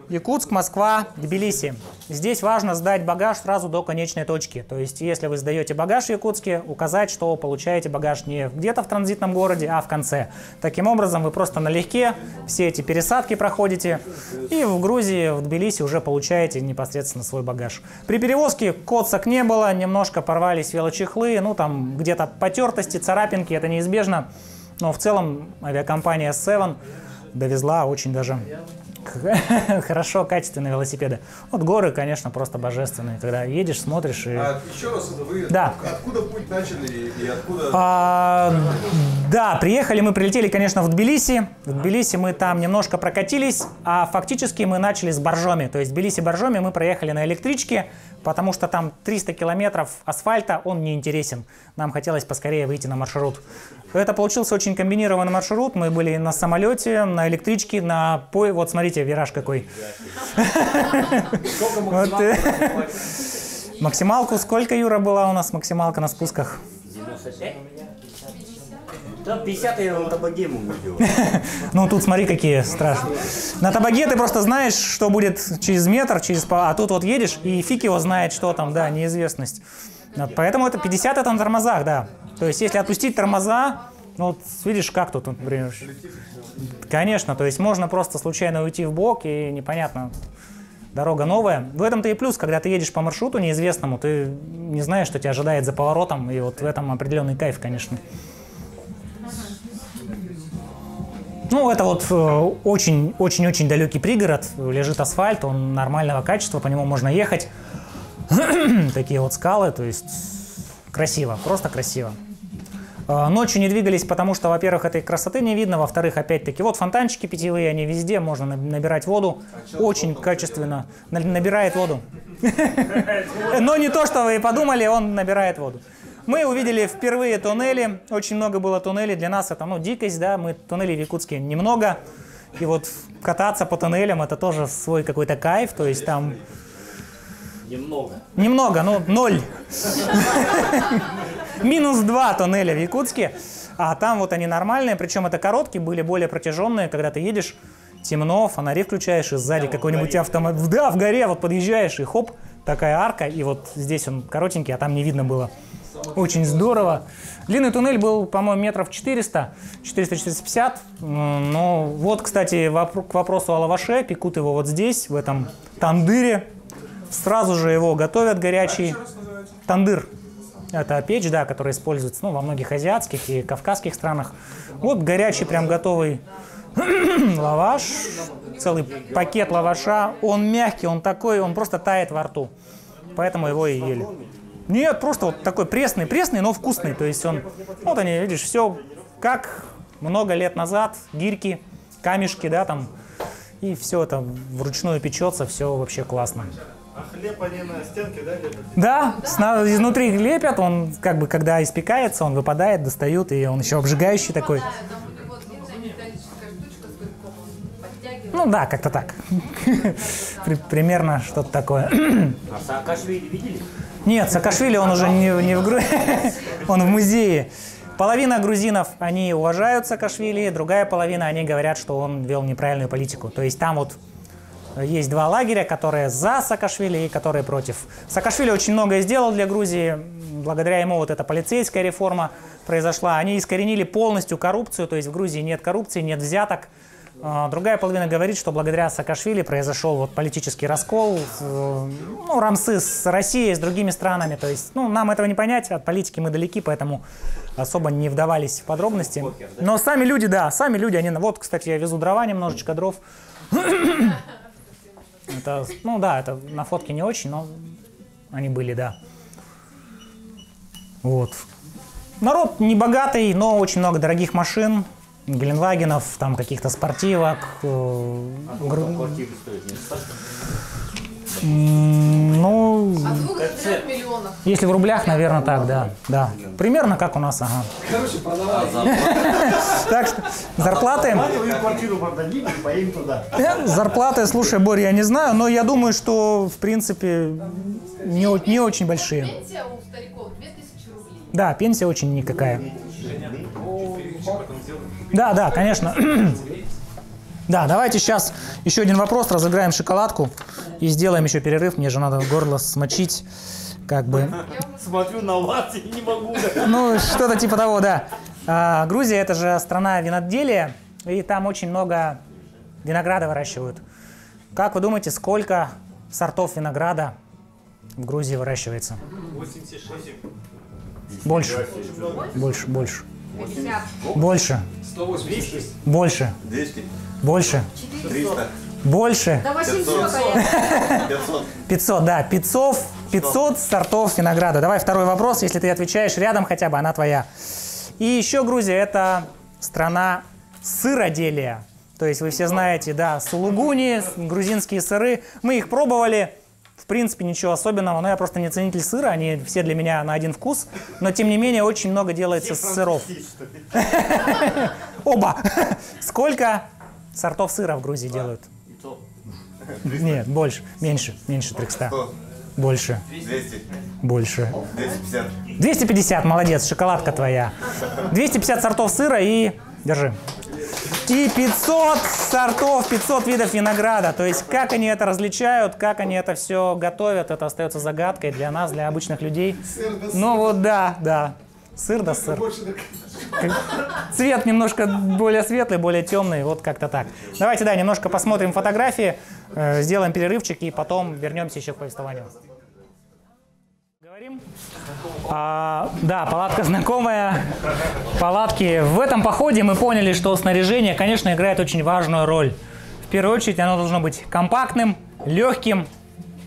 Якутск, Москва, Тбилиси. Здесь важно сдать багаж сразу до конечной точки, то есть если вы сдаете багаж в Якутске, указать, что получаете багаж не где-то в транзитном городе, а в конце. Таким образом вы просто налегке все эти пересадки проходите и в Грузии, в Тбилиси уже получаете непосредственно свой багаж. При перевозке коцок не было, немножко порвались велочехлы, ну там где-то потертости, царапинки, это неизбежно, но в целом авиакомпания Seven довезла очень даже хорошо, качественные велосипеды. Вот горы, конечно, просто божественные. Когда едешь, смотришь и... Еще раз, вы да. Откуда путь начали и откуда... Да, приехали, мы прилетели, конечно, в Тбилиси. В Тбилиси мы там немножко прокатились, а фактически мы начали с Боржоми. То есть Тбилиси-Боржоми мы проехали на электричке, потому что там 300 километров асфальта, он не интересен. Нам хотелось поскорее выйти на маршрут. Это получился очень комбинированный маршрут. Мы были на самолете, на электричке, на... Вот смотрите, вираж какой. Максималку сколько, Юра, была у нас максималка на спусках? 95? Да, 50 я на табаге могу делать. Ну, тут смотри, какие страшные. На табаге ты просто знаешь, что будет через метр, а тут вот едешь, и фиг его знает, что там, да, неизвестность. Вот, поэтому это 50 это на тормозах, да. То есть, если отпустить тормоза, ну, вот видишь, как тут, например. Конечно, то есть можно просто случайно уйти в бок, и непонятно. дорога новая. В этом-то и плюс, когда ты едешь по маршруту неизвестному, ты не знаешь, что тебя ожидает за поворотом, и вот в этом определенный кайф, конечно. Ну, это вот очень-очень-очень далекий пригород, лежит асфальт, он нормального качества, по нему можно ехать. Такие вот скалы, то есть красиво, просто красиво. Ночью не двигались, потому что, во-первых, этой красоты не видно, во-вторых, опять-таки, вот фонтанчики питьевые, они везде, можно набирать воду, очень качественно набирает воду. Но не то, что вы подумали, он набирает воду. Мы увидели впервые туннели, очень много было туннелей, для нас это, дикость, да, мы туннелей в Якутске немного, и вот кататься по туннелям это тоже свой какой-то кайф, то есть там... Немного, ну 0. -2 туннеля в Якутске, а там вот они нормальные, причем это короткие, были более протяженные, когда ты едешь, темно, фонари включаешь, и сзади какой-нибудь автомобиль, да, в горе, вот подъезжаешь, и хоп, такая арка, и вот здесь он коротенький, а там не видно было. Очень здорово. Длинный туннель был, по-моему, метров 400, 400-450. Ну, вот, кстати, к вопросу о лаваше, пекут его вот здесь, в этом тандыре. Сразу же его готовят горячий. Тандыр. Это печь, да, которая используется во многих азиатских и кавказских странах. Вот горячий, прям готовый лаваш. Целый пакет лаваша. Он мягкий, он такой, он просто тает во рту. Поэтому его и ели. Нет, просто вот такой пресный, но вкусный. То есть он, вот они, видишь, все как много лет назад. Гирьки, камешки, да, там. И все это вручную печется, все вообще классно. А хлеб они на стенке, да, лепят? Да, изнутри лепят, он как бы, когда испекается, он выпадает, достают, и он еще обжигающий такой. Там у него длинная металлическая штучка с крюком, он подтягивает. Ну да, как-то так. Примерно что-то такое. А Саакашвили видели? Нет, Саакашвили, он уже не в Грузии, он в музее. Половина грузинов, они уважают Саакашвили, другая половина, они говорят, что он вел неправильную политику. То есть там вот есть два лагеря, которые за Саакашвили и которые против. Саакашвили очень многое сделал для Грузии, благодаря ему вот эта полицейская реформа произошла. Они искоренили полностью коррупцию, то есть в Грузии нет коррупции, нет взяток. Другая половина говорит, что благодаря Саакашвили произошел вот политический раскол, рамсы с Россией, с другими странами. То есть, нам этого не понять, от политики мы далеки, поэтому особо не вдавались в подробности. Но сами люди, да, они... Вот, кстати, я везу дрова, немножечко дров. Это, это на фотке не очень, но они были, да. Вот. Народ не богатый, но очень много дорогих машин. Геленвагенов, там каких-то спортивок. Квартиры стоят не Ну, От 2 до 3 миллионов. если в рублях, наверное, так, да. Примерно как у нас, ага. Короче, продавай. Так что зарплаты... Твою квартиру продадим и поедем туда. Зарплаты, слушай, Борь, я не знаю, но я думаю, что, в принципе, не очень большие. Пенсия у стариков 2000 рублей. Да, пенсия очень никакая. Да, конечно. Да, давайте сейчас еще один вопрос, разыграем шоколадку и сделаем еще перерыв. Мне же надо горло смочить, как бы. Смотрю на вас и не могу. Ну, что-то типа того, да. Грузия – это же страна виноделия, и там очень много винограда выращивают. Как вы думаете, сколько сортов винограда в Грузии выращивается? 86. Больше. 50. Больше. 186. Больше. 200, Больше. 300, Больше. Да 800, а я... 500. 500, да. 500 сортов винограда. Давай второй вопрос. Если ты отвечаешь рядом хотя бы, она твоя. И еще Грузия – это страна сыроделия. То есть вы все знаете, да, сулугуни, грузинские сыры. Мы их пробовали. В принципе, ничего особенного, но я просто не ценитель сыра, они все для меня на один вкус. Но, тем не менее, очень много делается с сыров. Оба! Сколько сортов сыра в Грузии делают? Нет, больше. Меньше 300. 100, Больше. 200, Больше. 250. 250, молодец, шоколадка твоя. 250 сортов сыра и... Держи. И 500 сортов, 500 видов винограда. То есть, как они это различают, как они это все готовят, это остается загадкой для нас, для обычных людей. Ну вот, да. Сыр да сыр. Цвет немножко более светлый, более темный, вот как-то так. Давайте, да, немножко посмотрим фотографии. сделаем перерывчик и потом вернемся еще к повествованию. Говорим? Да, палатка знакомая. Палатки. В этом походе мы поняли, что снаряжение, конечно, играет очень важную роль. В первую очередь оно должно быть компактным, легким,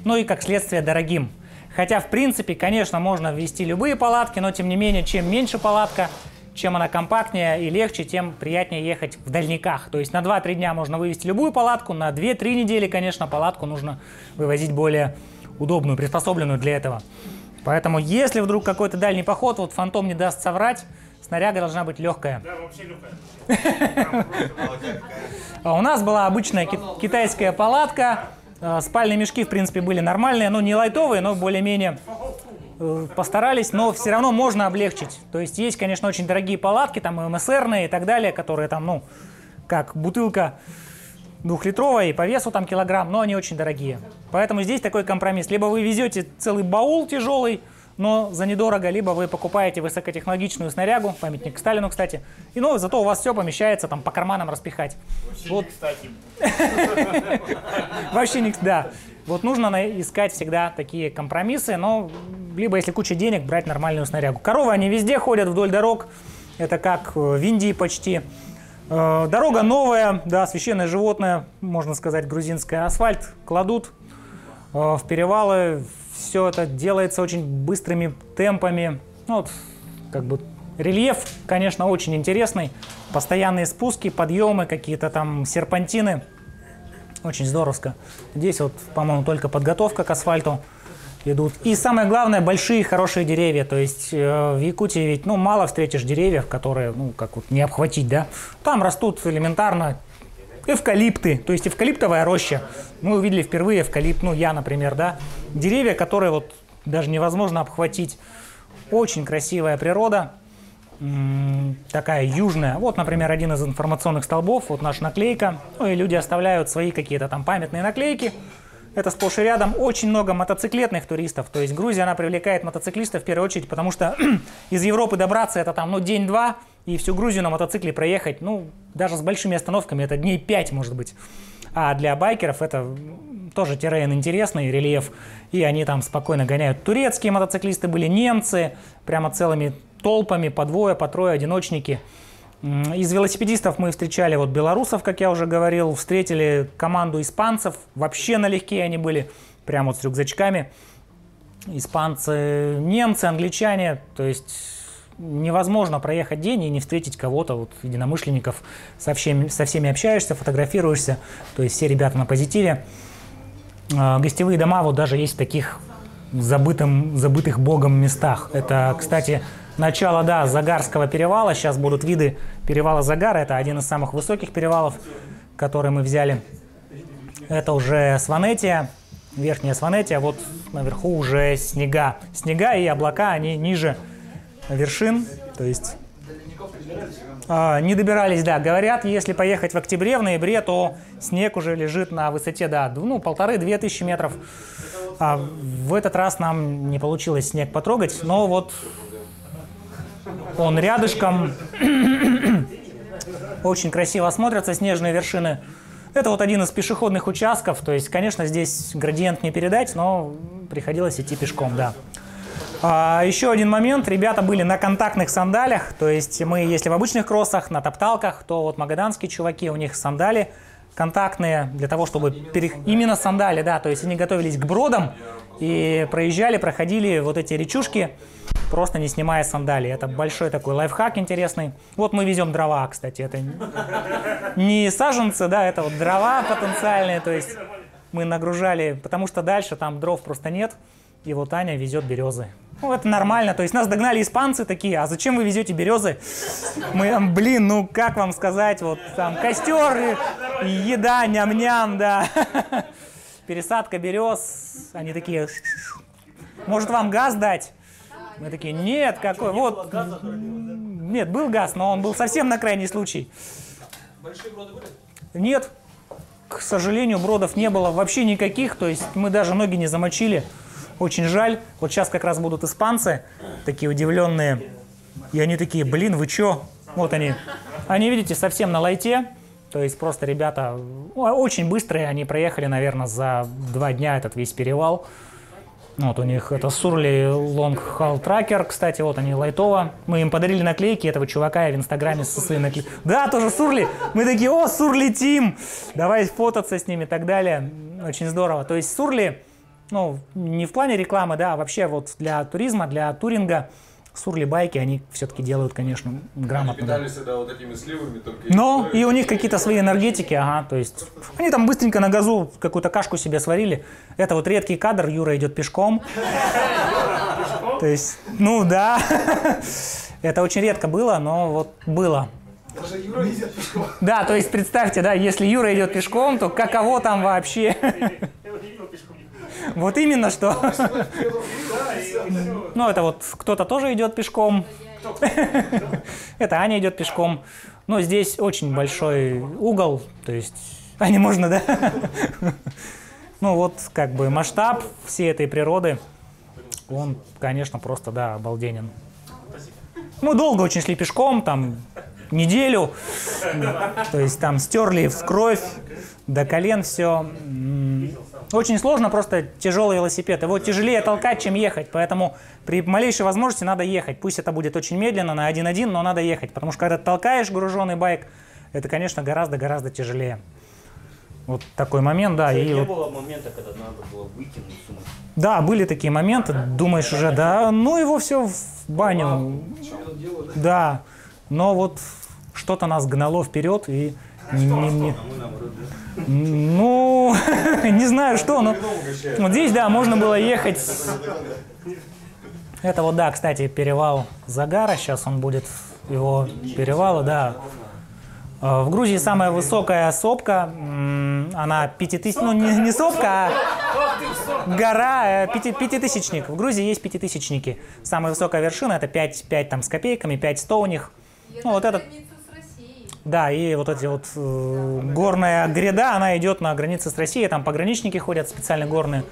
ну и, как следствие, дорогим. Хотя, в принципе, конечно, можно ввести любые палатки, но, тем не менее, чем меньше палатка, чем она компактнее и легче, тем приятнее ехать в дальниках. То есть на 2-3 дня можно вывести любую палатку, на 2-3 недели, конечно, палатку нужно вывозить более удобную, приспособленную для этого. Поэтому, если вдруг какой-то дальний поход, вот Фантом не даст соврать, снаряга должна быть легкая. Да, вообще легкая. У нас была обычная китайская палатка. Спальные мешки, в принципе, были нормальные, ну не лайтовые, но более-менее постарались, но все равно можно облегчить. То есть есть, конечно, очень дорогие палатки, там МСРные и так далее, которые там, ну, как бутылка 2-литровая и по весу там килограмм, но они очень дорогие. Поэтому здесь такой компромисс. Либо вы везете целый баул тяжелый, но за недорого, либо вы покупаете высокотехнологичную снарягу, памятник Сталину, кстати, и ну, зато у вас все помещается, там по карманам распихать. Вообще Вот. не кстати. Вообще не, да. Вот нужно искать всегда такие компромиссы, но либо, если куча денег, брать нормальную снарягу. Коровы, они везде ходят вдоль дорог, это как в Индии почти. Дорога новая, да, священное животное, можно сказать, грузинское. Асфальт кладут в перевалы. Все это делается очень быстрыми темпами. Ну, вот, как бы рельеф, конечно, очень интересный. Постоянные спуски, подъемы, какие-то там серпантины. Очень здоровско. Здесь вот, по-моему, только подготовка к асфальту идут. И самое главное, большие хорошие деревья. То есть в Якутии ведь, ну, мало встретишь деревьев, которые, ну, как вот не обхватить, да. Там растут элементарно эвкалипты, то есть эвкалиптовая роща. Мы увидели впервые эвкалипт, ну, я, например, да. Деревья, которые вот даже невозможно обхватить. Очень красивая природа. Такая южная. Вот, например, один из информационных столбов, вот наша наклейка. Ну и люди оставляют свои какие-то там памятные наклейки. Это сплошь и рядом. Очень много мотоциклетных туристов. То есть Грузия, она привлекает мотоциклистов в первую очередь, потому что из Европы добраться это там, ну, день-два, и всю Грузию на мотоцикле проехать, ну, даже с большими остановками, это дней 5, может быть. А для байкеров это тоже террейн интересный, рельеф, и они там спокойно гоняют. Турецкие мотоциклисты были, немцы, прямо целыми толпами, по двое, по трое, одиночники. Из велосипедистов мы встречали вот белорусов, как я уже говорил, встретили команду испанцев, вообще налегке они были, прямо вот с рюкзачками. Испанцы, немцы, англичане, то есть невозможно проехать день и не встретить кого-то, вот, единомышленников, со всеми общаешься, фотографируешься, то есть все ребята на позитиве. Гостевые дома вот даже есть в таких забытых богом местах. Это, кстати, начало, да, Загарского перевала. Сейчас будут виды перевала Загара. Это один из самых высоких перевалов, который мы взяли. Это уже Сванетия, верхняя Сванетия. Вот наверху уже снега. Снега и облака, они ниже вершин. То есть не добирались, да. Говорят, если поехать в октябре, в ноябре, то снег уже лежит на высоте, да, ну, 1500-2000 метров. А в этот раз нам не получилось снег потрогать, но вот он рядышком. Очень красиво смотрятся снежные вершины. Это вот один из пешеходных участков. То есть, конечно, здесь градиент не передать, но приходилось идти пешком, да. Еще один момент. Ребята были на контактных сандалях. То есть мы, если в обычных кроссах, на топталках, то вот магаданские чуваки, у них сандали контактные для того, чтобы... Именно сандали, да. То есть они готовились к бродам и проходили вот эти речушки, просто не снимая сандалии. Это большой такой лайфхак интересный. Вот мы везем дрова, кстати. Это не саженцы, да, это вот дрова потенциальные. То есть мы нагружали, потому что дальше там дров просто нет. И вот Аня везет березы. Ну, это нормально. То есть нас догнали испанцы такие: а зачем вы везете березы? Мы, блин, ну как вам сказать, вот там костер, еда, ням-ням, да. Пересадка берез. Они такие: может, вам газ дать? Мы такие: нет, какой, вот. Нет, был газ, но он был совсем на крайний случай. Большие броды были? Нет, к сожалению, бродов не было вообще никаких. То есть мы даже ноги не замочили. Очень жаль. Вот сейчас как раз будут испанцы, такие удивленные. И они такие: блин, вы чё? Вот они. Они, видите, совсем на лайте. То есть просто ребята очень быстрые, они проехали, наверное, за 2 дня этот весь перевал. Вот у них это Surly Long Haul Tracker, кстати, вот они лайтово. Мы им подарили наклейки этого чувака, я в инстаграме со своей наклейкой. Да, тоже Surly. Мы такие, о, Surly Team, давай фототься с ними и так далее. Очень здорово. То есть Surly, ну, не в плане рекламы, да, а вообще вот для туризма, для туринга, Surly байки, они все-таки делают, конечно, грамотно. Они питались всегда вот этими сливами только. Но и у них какие-то свои энергетики, ага, то есть они там быстренько на газу какую-то кашку себе сварили. Это вот редкий кадр, Юра идет пешком. То есть, ну да, это очень редко было, но вот было. Даже Юра идет пешком. Да, то есть представьте, да, если Юра идет пешком, то каково там вообще? Вот именно что. Ну, это вот кто-то тоже идет пешком. Это Аня идет пешком. Но здесь очень большой угол, то есть, а не можно, да? Ну, вот как бы масштаб всей этой природы, он, конечно, просто, да, обалденен. Мы долго очень шли пешком, там, неделю. То есть там стерли в кровь, до колен все. Очень сложно, просто тяжелый велосипед. Его тяжелее толкать, чем ехать. Поэтому при малейшей возможности надо ехать. Пусть это будет очень медленно, на 1.1, но надо ехать. Потому что когда ты толкаешь груженный байк, это, конечно, гораздо-гораздо тяжелее. Вот такой момент, да. И Не вот... было момента, когда надо было выкинуть сумму. Да, были такие моменты. Думаешь уже, да, ну его все в баню. Да. Но вот что-то нас гнало вперед и... Ну, не знаю что, но вот здесь, да, можно было ехать. Это вот, да, кстати, перевал Загара, сейчас он будет, его перевала, да. В Грузии самая высокая сопка, она 5000, ну не сопка, а гора, пятитысячник. В Грузии есть пятитысячники. Самая высокая вершина, это 5 там с копейками, 5100 у них. Ну, вот этот. Да, и вот эти вот горная гряда, она идет на границе с Россией, там пограничники ходят специально горные.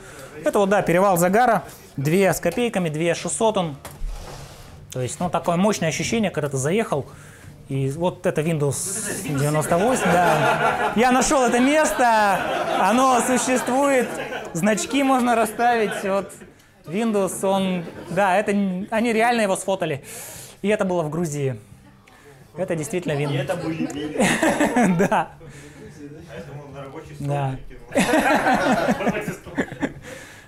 Это вот, да, перевал Загара, 2 с копейками, 2600 он. То есть, ну, такое мощное ощущение, когда ты заехал, и вот это Windows 98, да. Я нашел это место, оно существует, значки можно расставить, вот Windows, он, да, это, они реально его сфотали. И это было в Грузии. Это действительно Windows. Это были Да. Да.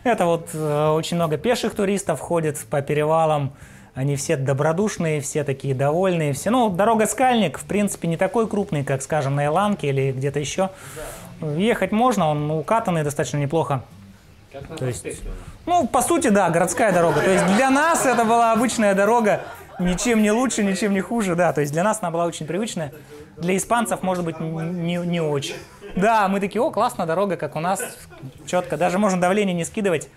Это вот очень много пеших туристов ходит по перевалам. Они все добродушные, все такие довольные. Все. Ну, дорога Скальник, в принципе, не такой крупный, как, скажем, на Иланке или где-то еще. Ехать можно, он укатанный достаточно неплохо. То есть, ну, по сути, да, городская дорога. То есть для нас это была обычная дорога. Ничем не лучше, ничем не хуже, да. То есть для нас она была очень привычная. Для испанцев, может быть, не очень. Да, мы такие, о, классная дорога, как у нас, четко. Даже можно давление не скидывать.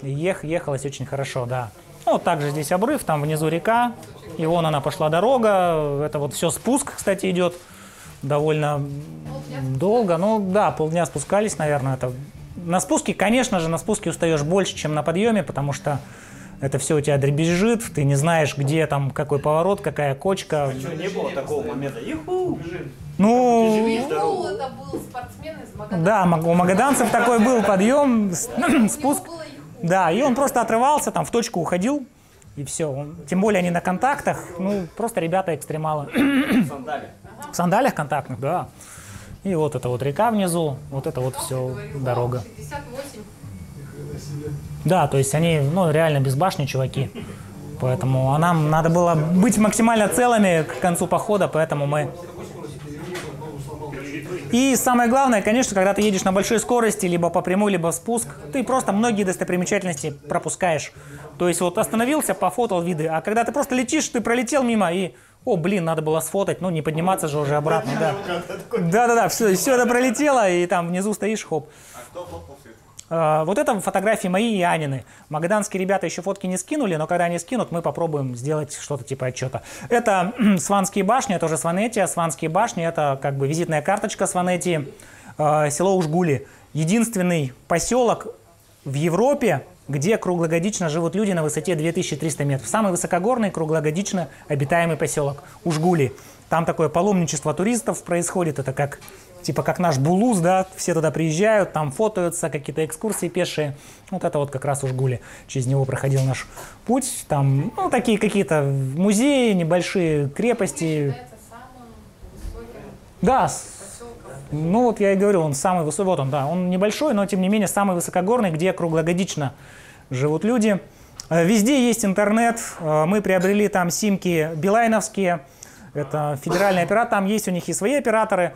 Ехалось очень хорошо, да. Ну, вот также здесь обрыв, там внизу река. И вон она пошла дорога. Это вот все спуск, кстати, идет довольно долго. Ну, да, полдня спускались, наверное. Это... На спуске, конечно же, на спуске устаешь больше, чем на подъеме, потому что это все у тебя дребезжит, ты не знаешь, где там какой поворот, какая кочка. Что, не было такого момента? Юху! Ну, Это был спортсмен из Магадана. да, у магаданцев такой был подъем, спуск. Да, и он просто отрывался, там в точку уходил, и все. Тем более они на контактах, ну, просто ребята экстремалы. В сандалиях контактных, да. И вот это вот река внизу, вот это вот все дорога. 58. Да, то есть они, ну, реально без башни чуваки. Поэтому нам надо было быть максимально целыми к концу похода, поэтому мы... И самое главное, конечно, когда ты едешь на большой скорости, либо по прямой, либо в спуск, ты просто многие достопримечательности пропускаешь. То есть вот остановился, пофотал виды, а когда ты просто летишь, ты пролетел мимо и... О, блин, надо было сфотать, ну не подниматься же уже обратно, да. Да-да-да, все это пролетело, и там внизу стоишь, хоп. Вот это фотографии мои и Анины. Магаданские ребята еще фотки не скинули, но когда они скинут, мы попробуем сделать что-то типа отчета. Это Сванские башни, это уже Сванетия. Сванские башни — это как бы визитная карточка Сванетии. Село Ужгули. Единственный поселок в Европе, где круглогодично живут люди на высоте 2300 метров. Самый высокогорный круглогодично обитаемый поселок Ужгули. Там такое паломничество туристов происходит, это как, типа как наш Булуз, да, все туда приезжают, там фотаются, какие-то экскурсии пешие. Вот это вот как раз Ужгули, через него проходил наш путь. Там, ну, такие какие-то музеи, небольшие крепости. Является самым высоким Да, поселком. ну вот я и говорю, он самый высокий, вот он, да, он небольшой, но тем не менее самый высокогорный, где круглогодично живут люди. Везде есть интернет, мы приобрели там симки билайновские, это федеральный оператор, там есть у них и свои операторы,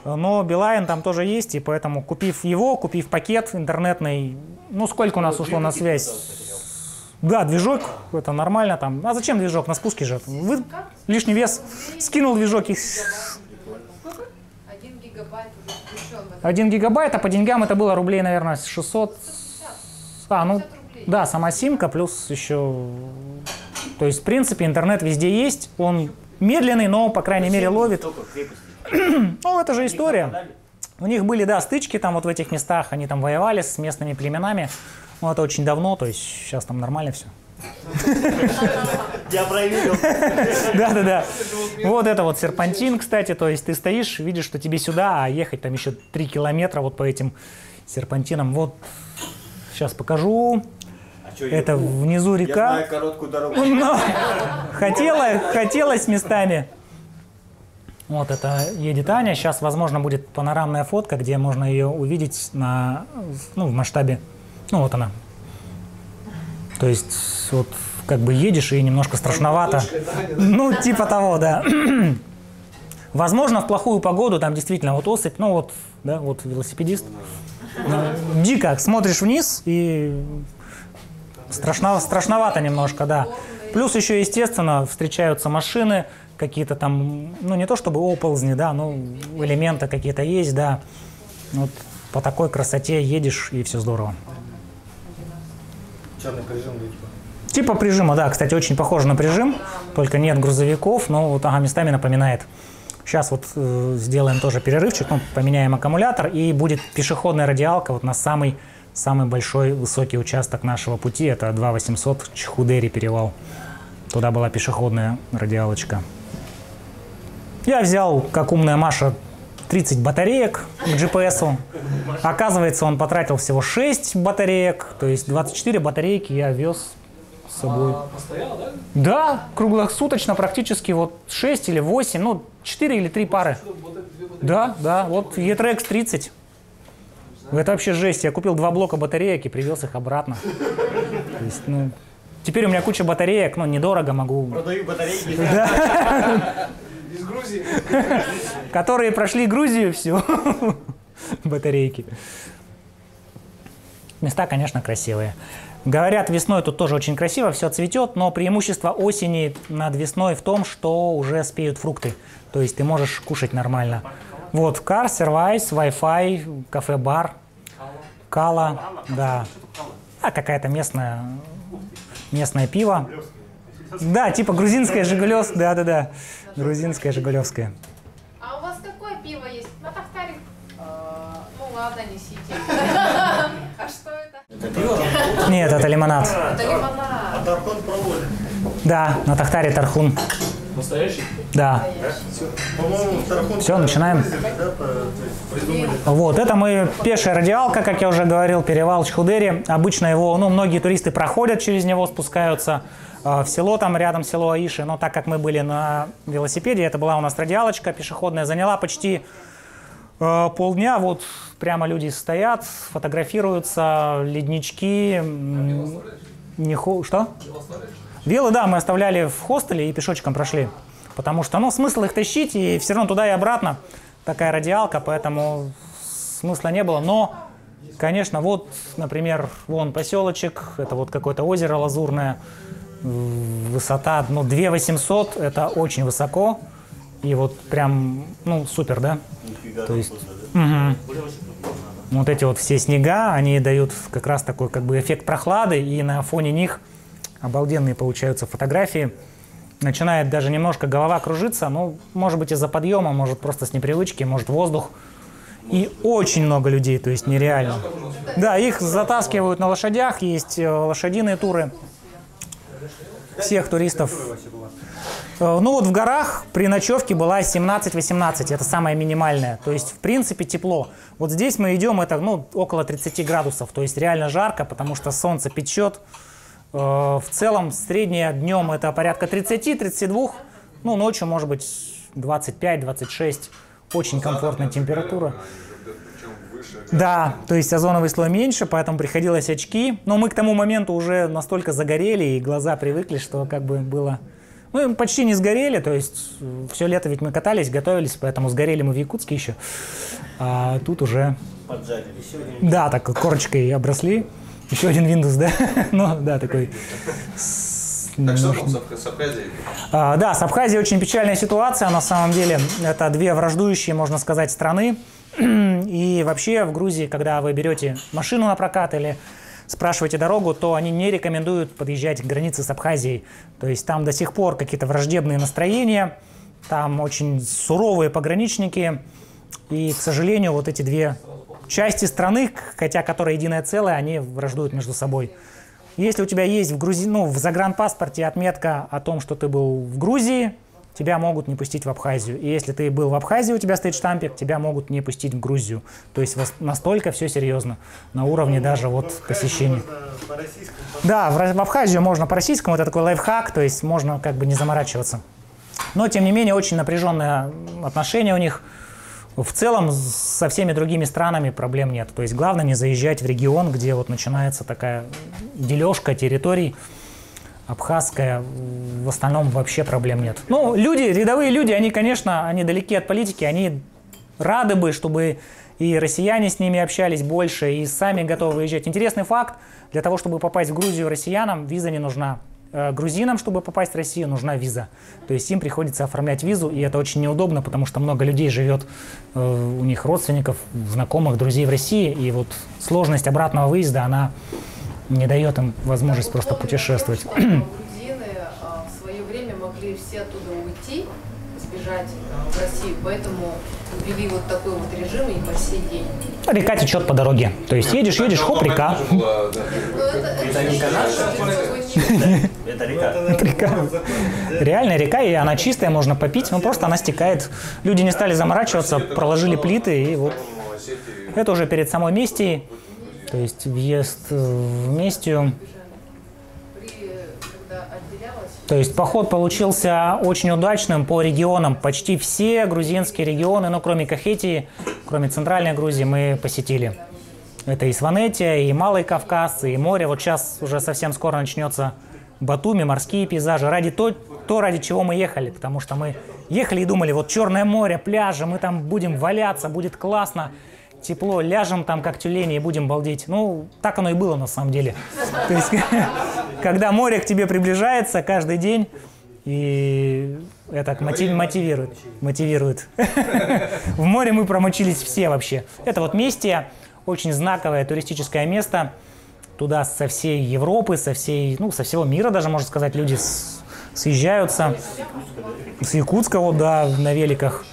но Билайн там тоже есть, и поэтому купив его, купив пакет интернетный, ну сколько у нас ушло на связь? Да, движок, это нормально там. А зачем движок? На спуске же. Вы лишний вес, скинул движок и... 1 гигабайт уже включен в это. 1 гигабайт, а по деньгам это было рублей, наверное, 600. А, ну, 50 рублей. да, сама симка, плюс еще... То есть, в принципе, интернет везде есть, он медленный, но, по крайней мере, ловит. Только крепости. Ну, это же история. Нападали? У них были, да, стычки там вот в этих местах, они там воевали с местными племенами. Ну, это очень давно, то есть сейчас там нормально все. Я проверил. Да-да-да. Вот это вот серпантин, кстати, то есть ты стоишь, видишь, что тебе сюда, а ехать там еще 3 километра вот по этим серпантинам. Вот, сейчас покажу. А чё, Это внизу я река. знаю короткую дорогу. Но хотелось местами. Вот это едет Аня. Сейчас, возможно, будет панорамная фотка, где можно ее увидеть на, ну, в масштабе. Ну, вот она. То есть, вот как бы едешь и немножко страшновато. Ну, типа того, да. Возможно, в плохую погоду там действительно вот осыпь, ну вот, да, вот велосипедист. Дико смотришь вниз и страшновато немножко, да. Плюс еще, естественно, встречаются машины, какие-то там, ну не то чтобы оползни, да, но элементы какие-то есть, да. Вот по такой красоте едешь и все здорово. Черный прижим, типа. Типа прижима, да, кстати, очень похоже на прижим, только нет грузовиков, но вот, ага, местами напоминает. Сейчас вот сделаем тоже перерывчик, ну, поменяем аккумулятор, и будет пешеходная радиалка вот на самый большой высокий участок нашего пути, это 2800 Чхудери перевал. Туда была пешеходная радиалочка. Я взял, как умная Маша, 30 батареек к GPS-у. Оказывается, он потратил всего 6 батареек, то есть 24 батарейки я вез с собой. Постоял, да? Да, круглосуточно практически вот 6 или 8, ну 4 или 3 пары. Да, вот E-Trax 30. Это вообще жесть. Я купил 2 блока батареек и привез их обратно. То есть, ну, теперь у меня куча батареек, ну недорого могу. Продаю батарейки. Из Грузии. Которые прошли Грузию всю. Батарейки. Места, конечно, красивые. Говорят, весной тут тоже очень красиво, все цветет, но преимущество осени над весной в том, что уже спеют фрукты. То есть ты можешь кушать нормально. Вот, кар, сервайс, Wi-Fi, кафе-бар, кала, да. А какая-то местное пиво. Да, типа грузинское жигулевское, да. Грузинское жигулевское. А у вас какое пиво есть? На Тахтаре? Ну ладно, несите. А что это? Нет, это лимонад. Это лимонад. Тархон пробовали. Да, на Тахтаре тархун. Настоящий? Да. По-моему, Тархон... Все, начинаем. Да, придумали. Вот, это мы пешая радиалка, как я уже говорил, перевал Чхудери. Обычно его, ну, многие туристы проходят через него, спускаются в село, там рядом село Аиши. Но так как мы были на велосипеде, это была у нас радиалочка пешеходная, заняла почти полдня. Вот прямо люди стоят, фотографируются, леднички. Что? Велы, да, мы оставляли в хостеле и пешочком прошли. Потому что, ну, смысл их тащить, и все равно туда и обратно такая радиалка, поэтому смысла не было. Но, конечно, вот, например, вон поселочек, это вот какое-то озеро лазурное, высота, ну, 2800, это очень высоко, и вот прям, ну, супер, да? То есть, вот эти вот все снега, они дают как раз такой, как бы, эффект прохлады, и на фоне них обалденные получаются фотографии. Начинает даже немножко голова кружиться, ну, может быть, из-за подъема, может, просто с непривычки, может, воздух. И очень много людей, то есть нереально. Да, их затаскивают на лошадях, есть лошадиные туры. Всех туристов Ну вот в горах при ночевке была 17-18, это самое минимальное. То есть в принципе тепло. Вот здесь мы идем, это ну, около 30 градусов, то есть реально жарко, потому что солнце печет. В целом среднее днем это порядка 30-32, ну ночью может быть 25-26, очень комфортная температура. Да, то есть озоновый слой меньше, поэтому приходилось очки. Но мы к тому моменту уже настолько загорели и глаза привыкли, что как бы было... Ну, почти не сгорели, то есть все лето ведь мы катались, готовились, поэтому сгорели мы в Якутске еще. А тут уже... Поджарили. Еще один. Да, так корочкой обросли. Еще один Windows, да? Ну, да, такой... Так что там с Абхазией? Да, с Абхазией очень печальная ситуация, на самом деле. Это две враждующие, можно сказать, страны. И вообще в Грузии, когда вы берете машину на прокат или спрашиваете дорогу, то они не рекомендуют подъезжать к границе с Абхазией. То есть там до сих пор какие-то враждебные настроения, там очень суровые пограничники. И, к сожалению, вот эти две части страны, хотя которые единое целое, они враждуют между собой. Если у тебя есть в загранпаспорте отметка о том, что ты был в Грузии, тебя могут не пустить в Абхазию. И если ты был в Абхазии, у тебя стоит штампик, тебя могут не пустить в Грузию. То есть настолько все серьезно, на уровне даже вот посещения. Да, в Абхазию можно по российскому, это такой лайфхак, то есть можно как бы не заморачиваться. Но, тем не менее, очень напряженные отношения у них. В целом, со всеми другими странами проблем нет. То есть главное не заезжать в регион, где вот начинается такая дележка территорий. Абхазская, в остальном вообще проблем нет. Ну, люди, рядовые люди, они, конечно, они далеки от политики, они рады бы, чтобы и россияне с ними общались больше, и сами готовы выезжать. Интересный факт, для того, чтобы попасть в Грузию россиянам, виза не нужна. Грузинам, чтобы попасть в Россию, нужна виза. То есть им приходится оформлять визу, и это очень неудобно, потому что много людей живет, у них родственников, знакомых, друзей в России, и вот сложность обратного выезда, она не дает им возможность просто путешествовать. Грузины в свое время могли все оттуда уйти, сбежать в Россию, поэтому ввели вот такой вот режим и по сей день. Река течет по дороге. То есть едешь, хоп, река. Это не канал? Это река. Река. Реальная река, и она чистая, можно попить, но просто она стекает. Люди не стали заморачиваться, проложили плиты, и вот. Это уже перед самой Местией. То есть въезд в Местию. То есть поход получился очень удачным по регионам. Почти все грузинские регионы, ну кроме Кахетии, кроме Центральной Грузии, мы посетили. Это и Сванетия, и Малый Кавказ, и море. Вот сейчас уже совсем скоро начнется Батуми, морские пейзажи. Ради чего мы ехали. Потому что мы ехали и думали, вот Черное море, пляжи, мы там будем валяться, будет классно. Тепло, ляжем там как тюлени и будем балдеть. Ну, так оно и было на самом деле. То есть, когда море к тебе приближается каждый день, и это мотивирует. В море мы промочились все вообще. Это вот Местия, очень знаковое туристическое место. Туда со всей Европы, со всего мира даже, можно сказать, люди съезжаются. С Якутска, вот, да, на великах.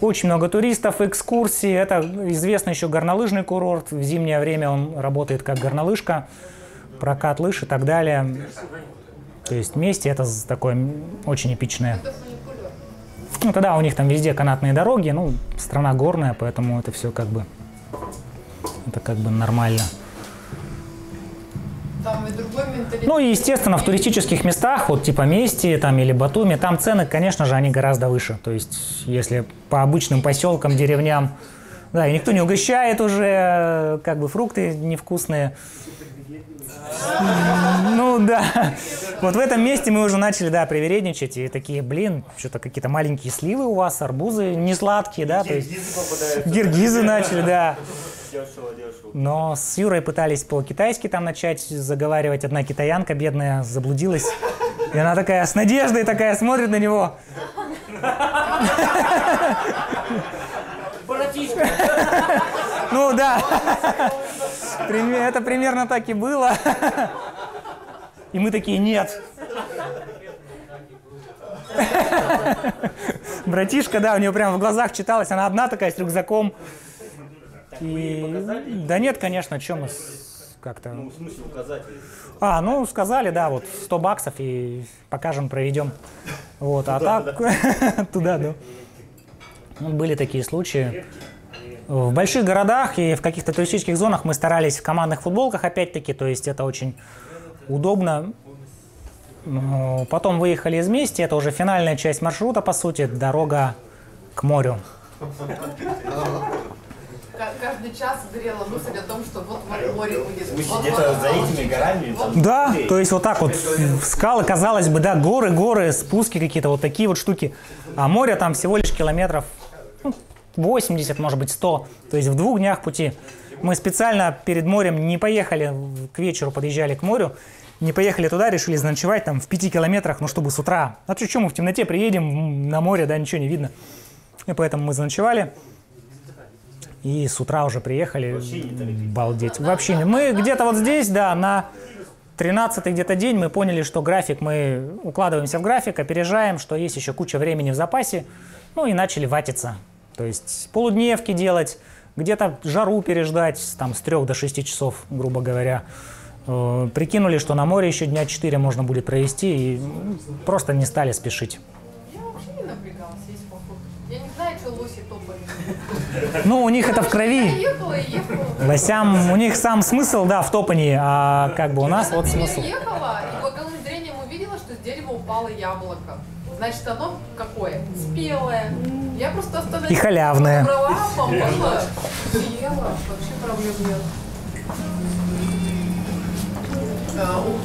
Очень много туристов, экскурсий. Это известный еще горнолыжный курорт. В зимнее время он работает как горнолыжка, прокат лыж и так далее. То есть Местия это такое очень эпичное. Ну тогда у них там везде канатные дороги, ну страна горная, поэтому это все как бы нормально. Там и другой менталитет. Ну и естественно в туристических местах, вот типа Местии там или Батуми, там цены, конечно же, они гораздо выше. То есть если по обычным поселкам, деревням, да, и никто не угощает уже, как бы фрукты невкусные. Ну да, вот в этом месте мы уже начали, да, привередничать и такие, блин, что-то какие-то маленькие сливы у вас, арбузы не сладкие, да, то есть гиргизы начали, да. Но с Юрой пытались по-китайски там начать заговаривать. Одна китаянка бедная заблудилась. И она такая с надеждой такая смотрит на него. Ну да. Это примерно так и было. И мы такие, нет. Братишка, да, у нее прямо в глазах читалось. Она одна такая с рюкзаком. Да нет, конечно, что мы как-то... Ну, в смысле указать? Ну, сказали, да, вот 100 баксов и покажем, проведем. Вот, а так туда, да. Ну, были такие случаи. В больших городах и в каких-то туристических зонах мы старались в командных футболках, опять-таки, то есть это очень удобно. Потом выехали из Мести, это уже финальная часть маршрута, по сути, дорога к морю. Каждый час горела мысль о том, что вот море будет. Вы где-то за этими горами? Там... Да, то есть вот так вот скалы, казалось бы, да, горы, спуски какие-то, вот такие вот штуки. А море там всего лишь километров 80, может быть, 100. То есть в 2 днях пути. Мы специально перед морем не поехали, к вечеру подъезжали к морю, не поехали туда, решили заночевать там в 5 километрах, ну, чтобы с утра. А что мы в темноте приедем на море, да, ничего не видно. И поэтому мы заночевали. И с утра уже приехали. Балдеть. Вообще не. Мы где-то вот здесь, да, на 13-й где-то день мы поняли, что график, мы укладываемся в график, опережаем, что есть еще куча времени в запасе. Ну и начали ватиться. То есть полудневки делать, где-то жару переждать, там с 3 до 6 часов, грубо говоря. Прикинули, что на море еще дня 4 можно будет провести, и просто не стали спешить. Я вообще не напрягалась весь поход. Я не знаю, что лоси топали. Ну, у них это в крови. Я ехала и ехала. Лосям, у них сам смысл, да, в топании, а как бы у нас вот смысл. Я ехала, и боковым зрением увидела, что с дерева упало яблоко. Значит, оно какое? Спелое. Я просто остановилась. И халявное. Брала, помыла, съела. Вообще проблем нет.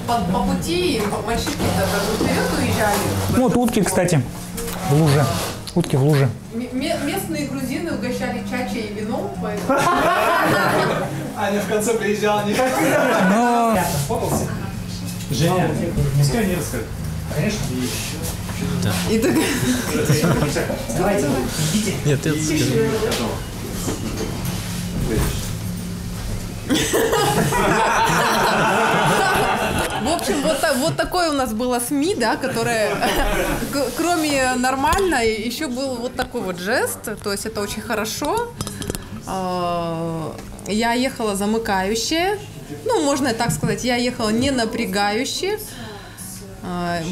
По пути мальчишки-то вперед уезжали. Вот утки, кстати, в луже. Утки в луже. Местные грузины угощали чачей и вином, поэтому... Аня в конце приезжала, не Но... Женя, не скажи, не расскажи. Конечно. И так... Давайте, идите. Нет, ты скажи. В общем, вот такое у нас было СМИ, да, которое, кроме нормально, еще был вот такой вот жест, то есть это очень хорошо. Я ехала замыкающая, ну, можно так сказать, я ехала не напрягающая.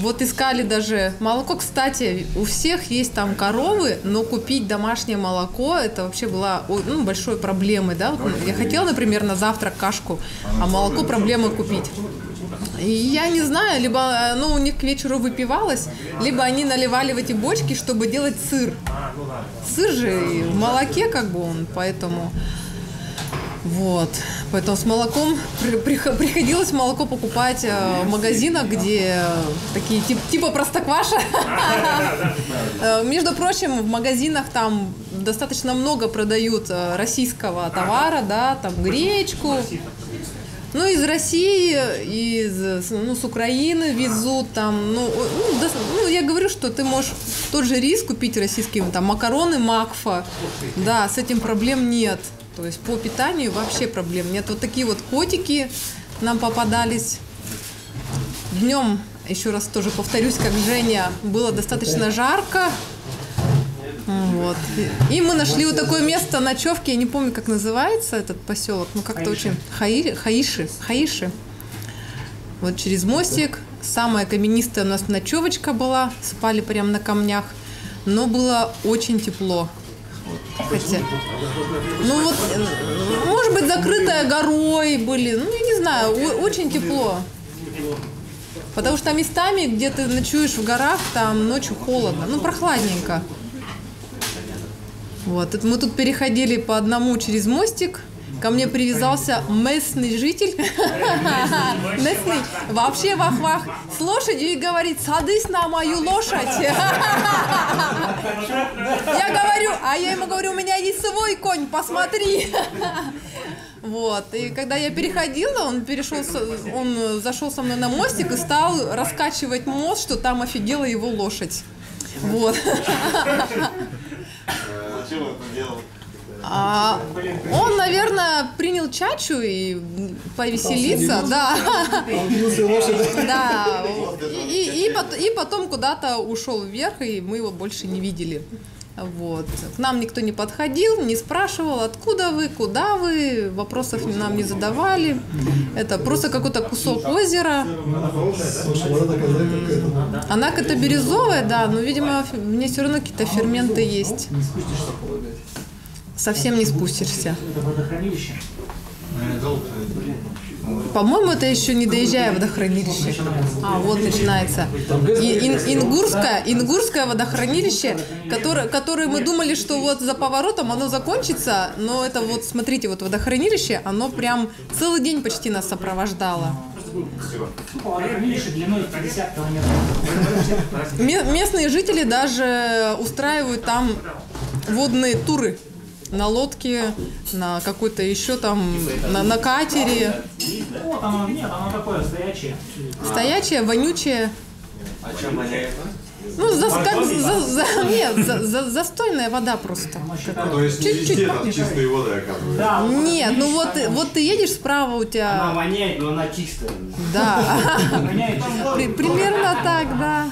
Вот искали даже молоко. Кстати, у всех есть там коровы, но купить домашнее молоко, это вообще была большой проблемой, да. Вот я хотела, например, на завтрак кашку, а молоко проблема купить. И я не знаю, либо оно у них к вечеру выпивалось, либо они наливали в эти бочки, чтобы делать сыр. Сыр же в молоке как бы он, поэтому... Вот, поэтому с молоком приходилось молоко покупать в магазинах, где такие типа Простокваша. Между прочим, в магазинах там достаточно много продают российского товара, да, там гречку. Ну, из России, с Украины везут там, я говорю, что ты можешь тот же рис купить российский, там макароны Макфа, да, с этим проблем нет. То есть по питанию вообще проблем нет. Вот такие вот котики нам попадались. Днем, еще раз тоже повторюсь, как Женя, было достаточно жарко. Вот. И мы нашли вот такое место ночевки, я не помню, как называется этот поселок, ну как-то очень... Хаиши. Вот через мостик. Самая каменистая у нас ночевочка была, спали прямо на камнях, но было очень тепло. Хотя, может быть, закрытая горой были, я не знаю, очень тепло. Потому что местами, где ты ночуешь в горах, там ночью холодно, прохладненько. Вот, мы тут переходили по одному через мостик. Ко мне привязался местный житель, местный, вообще вах-вах, с лошадью и говорит: садись на мою лошадь. Я ему говорю, у меня есть свой конь, посмотри. Вот, и когда я переходила, он зашел со мной на мостик и стал раскачивать мост, что там офигела его лошадь. Вот. Зачем он это делал? Он, наверное, принял чачу и повеселиться, да. Да. И потом куда-то ушел вверх, и мы его больше не видели. Вот. К нам никто не подходил, не спрашивал, откуда вы, куда вы, вопросов нам не задавали. Это просто какой-то кусок озера. Она какая-то бирюзовая, да, но, видимо, в ней все равно какие-то ферменты есть. Совсем не спустишься. По-моему, это еще не доезжая водохранилище. А, вот начинается. Ингурское водохранилище, которое мы думали, что вот за поворотом оно закончится, но это вот, смотрите, вот водохранилище, оно прям целый день почти нас сопровождало. Водохранилище длиной 50 километров. Местные жители даже устраивают там водные туры. На лодке, на какой-то еще там, на катере. Вот оно, нет, оно такое стоячее. Стоячее, вонючее. А чем воняет? Ну, застойная вода просто. То есть не везде там чистые воды, оказывается. Да, Нет, ну вот ты едешь справа, у Она тебя... воняет, но она чистая. Да. Примерно так, да.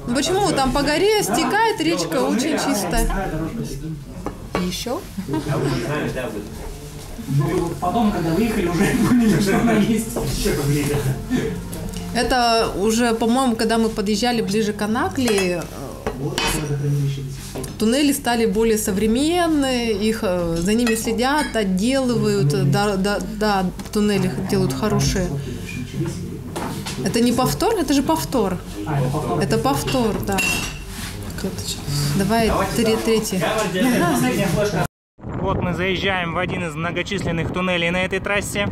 Ну, почему? Там по горе стекает речка, очень чистая. Еще? потом, когда выехали, уже поняли, что она есть. Еще поближе. Это уже, по-моему, когда мы подъезжали ближе к Анакли, туннели стали более современные, их за ними следят, отделывают, да, туннели делают хорошие. Это не повтор, это же повтор. Это повтор, да. Давай третий. Вот мы заезжаем в один из многочисленных туннелей на этой трассе.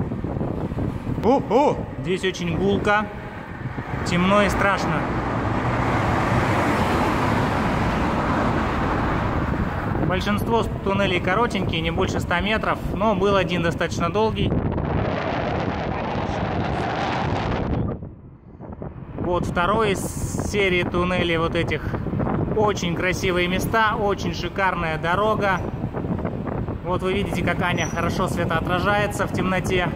Здесь очень гулко, темно и страшно. Большинство туннелей коротенькие, не больше 100 метров, но был один достаточно долгий. Вот второй из серии туннелей вот этих. Очень красивые места, очень шикарная дорога. Вот вы видите, как Аня хорошо светоотражается в темноте.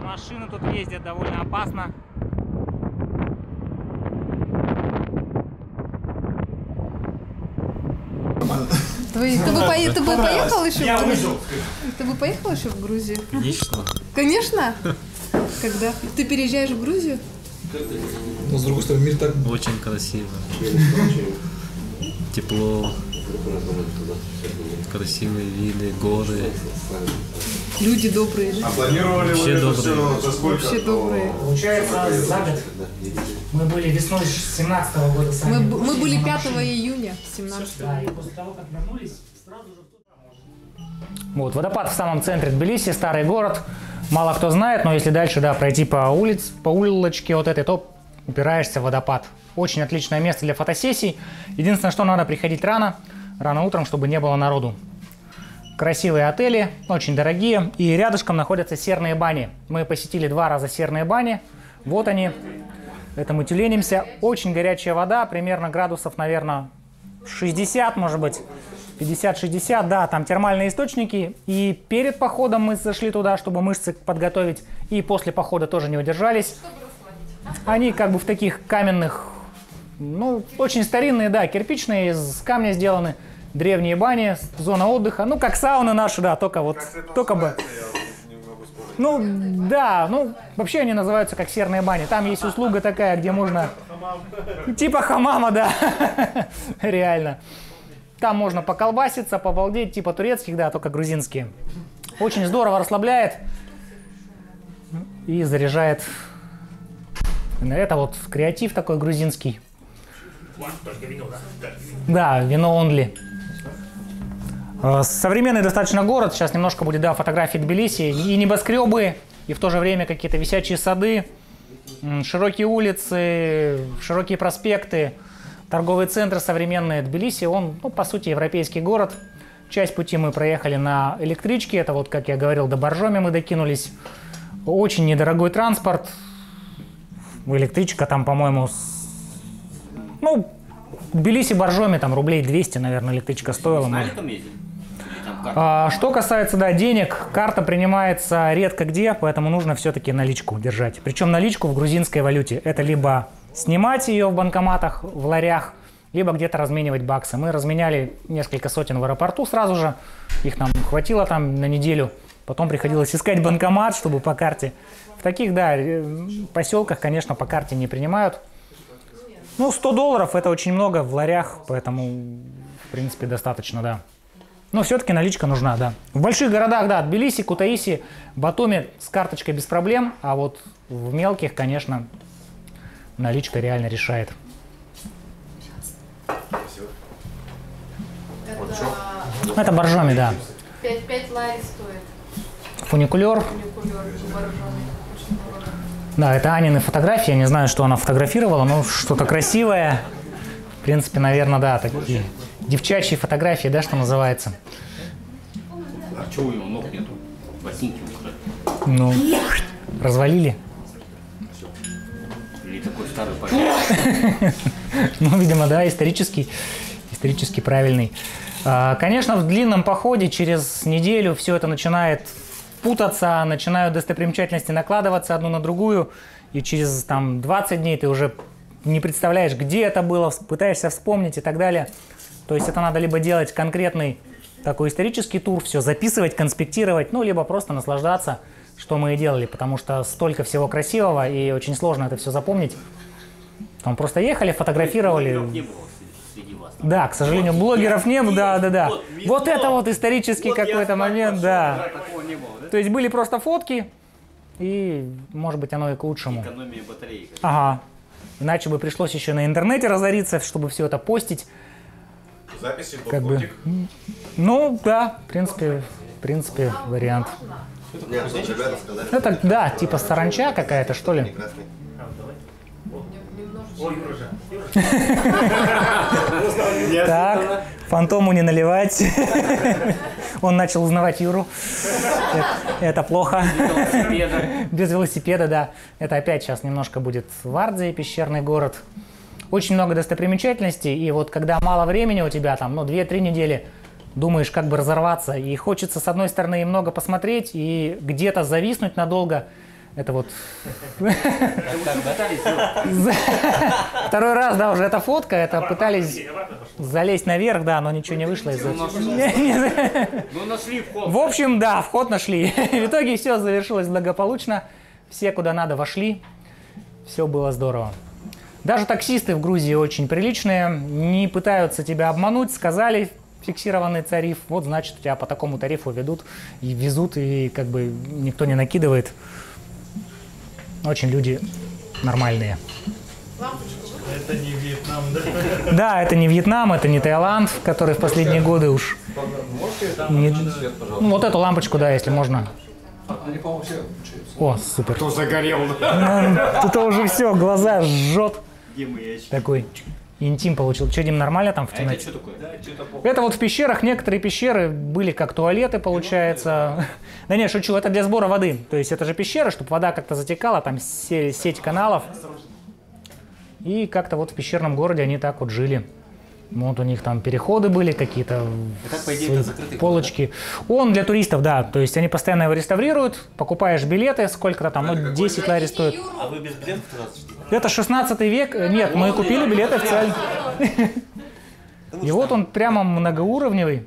Машины тут ездят довольно опасно. Ты бы поехал еще в Грузию? Ты бы поехал еще в Грузию? Конечно. Конечно? Когда? Ты переезжаешь в Грузию? Но с другой стороны, мир так... Очень красиво. Тепло. Красивые виды, горы. Люди добрые, да? А планировали вы Вообще это добрые. все за сколько? Вообще добрые. Получается, за год. Мы были весной 17-го года сами. Мы были 5 июня 17 Да, и после того, как вернулись, сразу же... Вот, водопад в самом центре Тбилиси, старый город. Мало кто знает, но если дальше, да, пройти по улочке вот этой, то упираешься в водопад. Очень отличное место для фотосессий. Единственное, что надо приходить рано утром, чтобы не было народу. Красивые отели, очень дорогие. И рядышком находятся серные бани. Мы посетили 2 раза серные бани. Вот они. Это мы тюленимся. Очень горячая вода, примерно градусов, наверное, 60, может быть, 50-60. Да, там термальные источники. И перед походом мы зашли туда, чтобы мышцы подготовить. И после похода тоже не удержались. Они как бы в таких каменных, ну, очень старинные, да, кирпичные, из камня сделаны. Древние бани, зона отдыха. Ну, как сауны наши, да, только вот, только бы. Ну, да, ну, вообще они называются как серные бани. Там есть услуга такая, где можно... Типа хамама, да. Реально. Там можно поколбаситься, побалдеть, типа турецких, да, только грузинские. Очень здорово расслабляет и заряжает. Это вот креатив такой грузинский. Да, вино онли. Современный достаточно город. Сейчас немножко будет, да, фотографии Тбилиси. И небоскребы, и в то же время какие-то висячие сады, широкие улицы, широкие проспекты, торговые центры современные. Тбилиси, он, ну, по сути, европейский город. Часть пути мы проехали на электричке. Это вот, как я говорил, до Боржоми мы докинулись. Очень недорогой транспорт. Электричка там, по-моему, ну, Тбилиси, Боржоми, там рублей 200, наверное, электричка стоила. Наликом ездили? Или там карта? Что касается, да, денег, карта принимается редко где, поэтому нужно все-таки наличку держать. Причем наличку в грузинской валюте. Это либо снимать ее в банкоматах, в ларях, либо где-то разменивать баксы. Мы разменяли несколько сотен в аэропорту сразу же. Их нам хватило там на неделю. Потом приходилось искать банкомат, чтобы по карте. В таких, да, поселках, конечно, по карте не принимают. Ну, $100 это очень много в ларях, поэтому, в принципе, достаточно, да. Но все-таки наличка нужна, да. В больших городах, да, Тбилиси, Кутаиси, Батуми с карточкой без проблем, а вот в мелких, конечно, наличка реально решает. Это Боржоми, да. 5 лари стоит. Фуникулер. Фуникулер, Боржоми. Очень дорого. Да, это Анины фотографии. Я не знаю, что она фотографировала, но что-то красивое. В принципе, наверное, да, такие девчачьи фотографии, да, что называется. А чего у него ног нету? Ботинки украли. Ну, развалили. Или такой старый память? Ну, видимо, да, исторически правильный. Конечно, в длинном походе через неделю все это начинает путаться, начинают достопримечательности накладываться одну на другую, и через там 20 дней ты уже не представляешь, где это было, пытаешься вспомнить и так далее. То есть это надо либо делать конкретный такой исторический тур, все записывать, конспектировать, ну, либо просто наслаждаться, что мы и делали, потому что столько всего красивого, и очень сложно это все запомнить. Там просто ехали, фотографировали. Не было среди вас. Да, к сожалению, блогеров не было, да. Вот это вот исторический какой-то момент, да. Такого не было, да? То есть были просто фотки, и, может быть, оно и к лучшему. Экономия батареи. Ага. Иначе бы пришлось еще на интернете разориться, чтобы все это постить. Записи, Как бы. фотик. Ну, да, в принципе, вариант. Нет, вот ребята сказали, Это, да, типа саранча какая-то, что ли? красный. Ой, Юра. Так, фантому не наливать. Он начал узнавать Юру. Это плохо. Без велосипеда, да. Это опять сейчас немножко будет Вардия, пещерный город. Очень много достопримечательностей, и вот когда мало времени у тебя, там, 2-3 недели, думаешь, как бы разорваться, и хочется, с одной стороны, и много посмотреть, и где-то зависнуть надолго. Это вот... Второй раз, да, уже эта фотка, это пытались залезть наверх, да, но ничего не вышло из-за... Ну, нашли вход. В общем, да, вход нашли. В итоге все завершилось благополучно. Все, куда надо, вошли. Все было здорово. Даже таксисты в Грузии очень приличные. Не пытаются тебя обмануть. Сказали фиксированный тариф. Вот, значит, тебя по такому тарифу ведут и везут. И как бы никто не накидывает. Очень люди нормальные. Это не Вьетнам, да? Да, это не Вьетнам, это не Таиланд, который в последние годы уж... не- Ну, вот эту лампочку, да, если можно. Они, по-моему, все включаются. О, супер. Кто загорел, да? Тут уже все, глаза жжет. Где мои очки? Такой интим получил. Че, Дим, нормально там в А это темноте? что такое? Это вот в пещерах, некоторые пещеры были как туалеты, получается. Да не, шучу, это для сбора воды. То есть это же пещера, чтобы вода как-то затекала, там сеть каналов. И как-то вот в пещерном городе они так вот жили. Вот у них там переходы были, какие-то Так, по идее, это закрытый полочки. Он для туристов, да. То есть они постоянно его реставрируют, покупаешь билеты, сколько-то там, 10 лари стоит. А вы без билетов туда зашли? Это 16 век. Нет, мы купили билеты официально. И вот он прямо многоуровневый.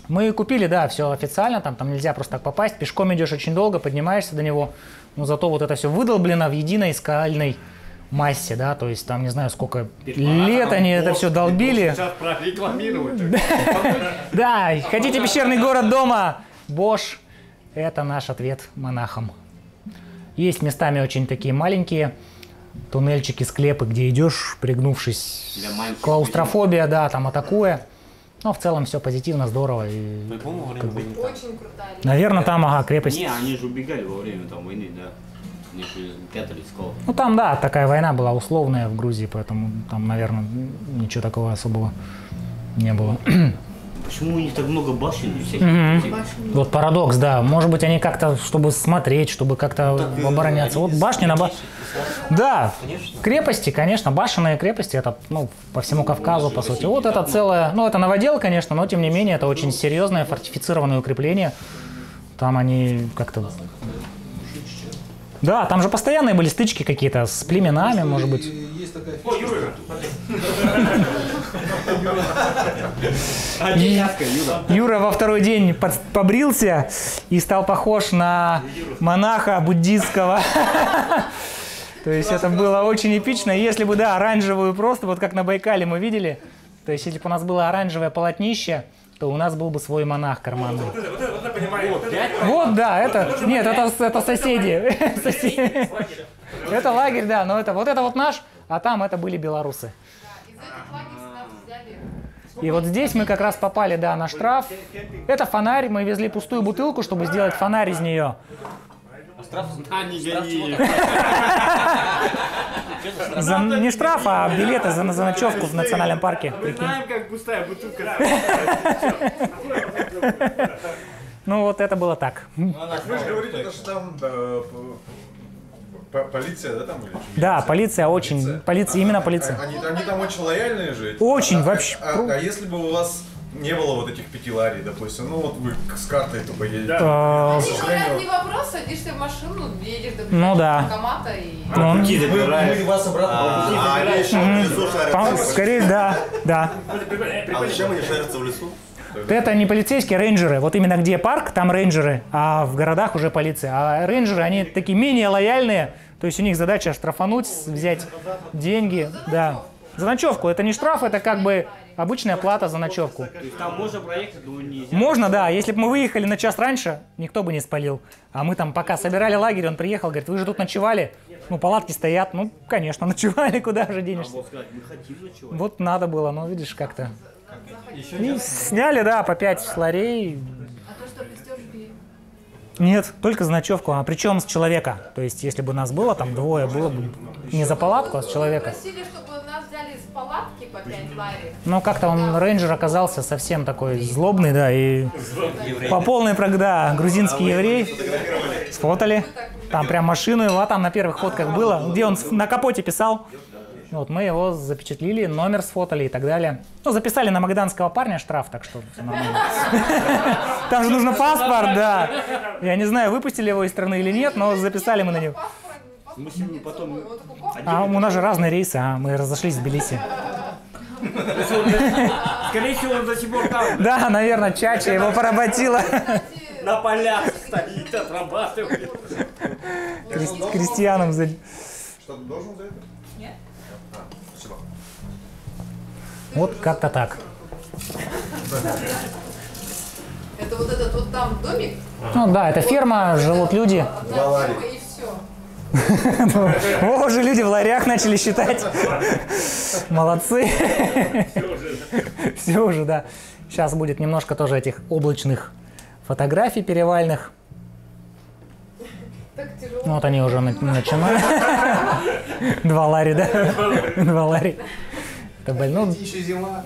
Мы купили, да, все официально, там нельзя просто так попасть. Пешком идешь очень долго, поднимаешься до него. Но зато вот это все выдолблено в единой скальной массе, да, то есть там не знаю сколько лет они это все долбили. Сейчас прорекламировать. Да, хотите пещерный город дома? Бош. Это наш ответ монахам. Есть местами очень такие маленькие туннельчики, склепы, где идешь, пригнувшись. Для маленьких Клаустрофобия, да, там атакуя. Но в целом все позитивно, здорово. И, По-моему, во время войны. Очень крутая. наверное, там, ага, крепость. Не, они же убегали во время там войны, да. Они же прятались в скалах. Ну там, да, такая война была условная в Грузии, поэтому там, наверное, ничего такого особого не было. Почему у них так много башен и всяких? Мгм. Вот парадокс, да. Может быть, они как-то, чтобы смотреть, чтобы как-то обороняться. Вот башни на Да, крепости, конечно, башенные крепости, это ну, по всему Кавказу, по сути. Вот это целое, ну это новодел, конечно, но тем не менее это очень серьезное фортифицированное укрепление. Там они как-то... Да, там же постоянные были стычки какие-то с племенами, может быть. Есть такая О, фишка. Юра. Юра во второй день побрился и стал похож на монаха буддистского. То есть это было очень эпично. Если бы, да, оранжевую просто, вот как на Байкале мы видели, то есть если бы у нас было оранжевое полотнище, то у нас был бы свой монах карманный. Вот это понимаю. Вот, да, это... Нет, это соседи. Соседи. Это лагерь, да, но это вот наш, а там это были белорусы. Из этих лагерей нас взяли. И вот здесь мы как раз попали, да, на штраф. Это фонарь, мы везли пустую бутылку, чтобы сделать фонарь из нее. Не штраф, а билеты за ночевку в национальном парке. Прикинь. Знаем, как пустая бутылка. Ну вот это было так. Вы же говорите, что там полиция, да, там или что? Да, полиция очень, именно полиция. Они там очень лояльные же. Очень, вообще. А если бы у вас не было вот этих 5 ларей, допустим, ну вот вы с картой тупо едете. Они говорят, не вопрос, садишься в машину, едешь до Ну да. банкомата и... Ну, Мы вас обратно Они еще в лесу шарятся. скорее, да, да. А зачем они шарятся в лесу? Это не полицейские, рейнджеры. Вот именно где парк, там рейнджеры, а в городах уже полиция. А рейнджеры, они такие менее лояльные. То есть у них задача штрафануть, взять деньги. Да. За ночевку. Это не штраф, это как бы обычная плата за ночевку. Там можно проехать, но нельзя. Можно, да. Если бы мы выехали на час раньше, никто бы не спалил. А мы там пока собирали лагерь, он приехал, говорит, вы же тут ночевали? Ну, палатки стоят. Ну, конечно, ночевали, куда же денешься? Сказать, мы хотим ночевать. Вот надо было, но видишь, как-то. И сняли, да, по 5 ларей. А то, что костер жгли. Нет, только за ночевку, а причем с человека. То есть, если бы нас было там двое, было бы не за палатку, а с человека. Просили, чтобы нас взяли из палатки по 5 лари. Но как-то он, рейнджер, оказался совсем такой злобный, да, и по полной да, грузинский еврей. Сфотали. Там прям машину его, а там на первых фотках было, где он на капоте писал. Вот мы его запечатлили, номер сфотали и так далее. Ну, записали на магаданского парня штраф, так что все нормально. Там же нужно паспорт, да. Я не знаю, выпустили его из страны или нет, но записали мы на него. Мы с ним потом... А у нас же разные рейсы, а мы разошлись в Тбилиси. Скорее всего, он до сих пор там. Да, наверное, Чача его поработила. На полях стоит, отрабатывает. Крестьянам. Что-то должен за это? Нет. Спасибо. Вот как-то так. Это вот этот вот там домик. Ну да, это ферма, живут люди. Одна штука и все. О, уже люди в ларях начали считать. Молодцы. Все уже, да. Сейчас будет немножко тоже этих облачных фотографий перевальных. Так тяжело. Ну, вот они уже начинают. 2 лари, да? 2 лари. Это больно. Еще зима.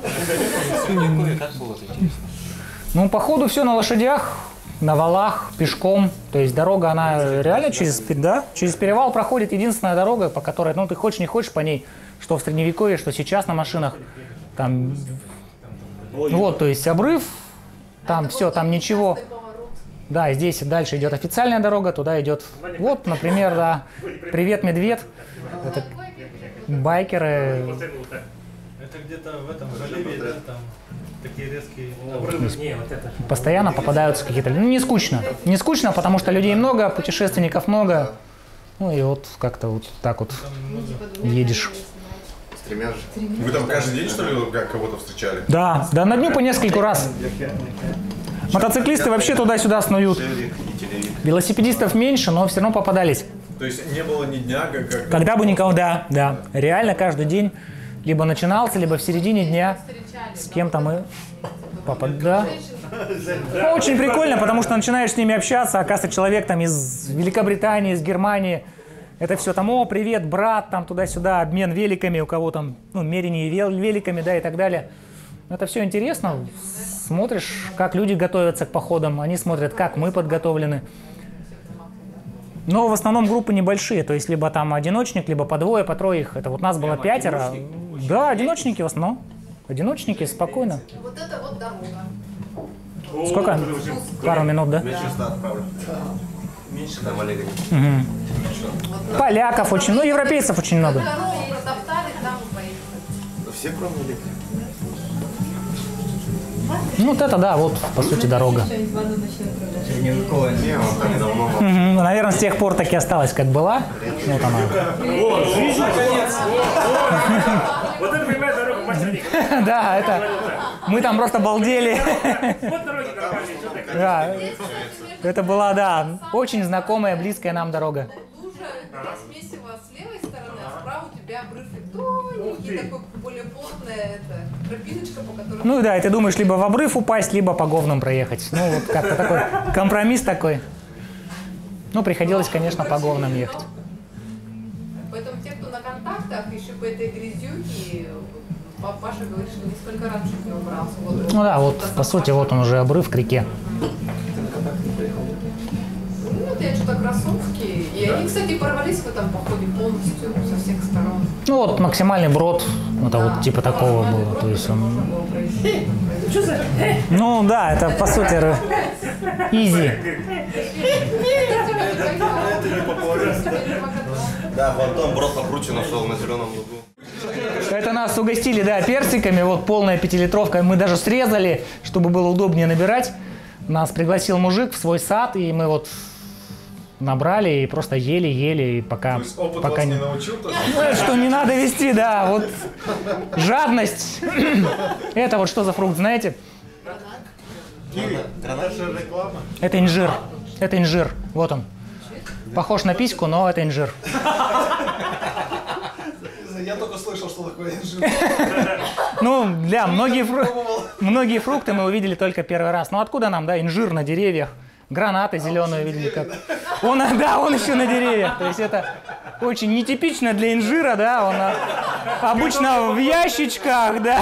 Ну, походу, все на лошадях, на валах, пешком. То есть дорога, она реально через перевал проходит. Единственная дорога, по которой, ну, ты хочешь, не хочешь по ней, что в Средневековье, что сейчас на машинах. Там, вот, то есть обрыв, там все, там ничего. Да, здесь дальше идет официальная дорога, туда идет, вот, например, да, привет, медведь. Это байкеры. Это где-то в этом заливе, да, там такие резкие обрывы. Не, вот это. Постоянно попадаются какие-то... Ну, не скучно. Не скучно, потому что людей много, путешественников много. Ну, и вот как-то вот так вот едешь. Стремяж. Вы там каждый день, что ли, кого-то встречали? Да, да, на дню по нескольку раз. Мотоциклисты вообще туда-сюда снуют. Велосипедистов меньше, но все равно попадались. То есть не было ни дня, как... Когда бы никого... Да, да. Реально каждый день либо начинался, либо в середине дня с кем-то мы попадали. Ну, очень прикольно, потому что начинаешь с ними общаться, оказывается, человек там из Великобритании, из Германии. Это все там, о, привет, брат, там туда-сюда, обмен великами, у кого там, ну, мерение великами, да, и так далее. Это все интересно. смотришь, как люди готовятся к походам, они смотрят, как мы подготовлены. Но в основном группы небольшие, то есть либо там одиночник, либо по двое, по трое их. Это вот нас было 5. Да, одиночники в основном. Одиночники, спокойно. Вот это вот дорога. Сколько? Пару минут, да? Меньше 100 отправлю. Меньше там Олега. Поляков очень, ну европейцев очень много. Дорогу протоптали, там и поехали. Все кроме Олега. Ну вот это да, вот по сути дорога. Средневековая. Не, он так давно. Наверное, с тех пор так и осталась, как была. Вот она. Вот это прямая дорога мастерника. Да, это... Мы там просто балдели. Вот дороги нормальные, что такое? Да. Это была, да, очень знакомая, близкая нам дорога. Лужа здесь месиво с левой стороны, а справа у тебя обрыв и тоненький, такой более плотная тропиночка, по которой... Ну да, и ты думаешь, либо в обрыв упасть, либо по говнам проехать. Ну вот как-то такой компромисс такой. Ну, приходилось, конечно, по говнам ехать. Поэтому те, кто на контактах, еще по этой грязюке, Паша говорит, что несколько раз чуть не убрался. Вот, Ну да, вот по сути, вот он уже обрыв к реке. Ну, вот я что-то кроссовки. И они, кстати, порвались в этом походе полностью, со всех сторон. Ну вот максимальный брод, это вот типа такого максимальный было. брод, То есть он... можно было пройти. Ну да, это по сути изи. Да, потом брод по круче нашел на зеленом лугу. Это нас угостили, да, персиками, вот полная 5-литровка. Мы даже срезали, чтобы было удобнее набирать. Нас пригласил мужик в свой сад, и мы вот набрали и просто ели, и пока... То есть опыт пока вас не научил тоже? Ну, что не надо вести, да, вот жадность. Это вот что за фрукт, знаете? Гранат же реклама. Это инжир. Это инжир. Вот он. Похож на письку, но это инжир. Я только слышал, что такое инжир. Ну, да, многие фрукты мы увидели только первый раз. Ну, откуда нам, да, инжир на деревьях, гранаты зеленые видели как. Он еще на деревьях. То есть это очень нетипично для инжира, да, он обычно в ящичках, да,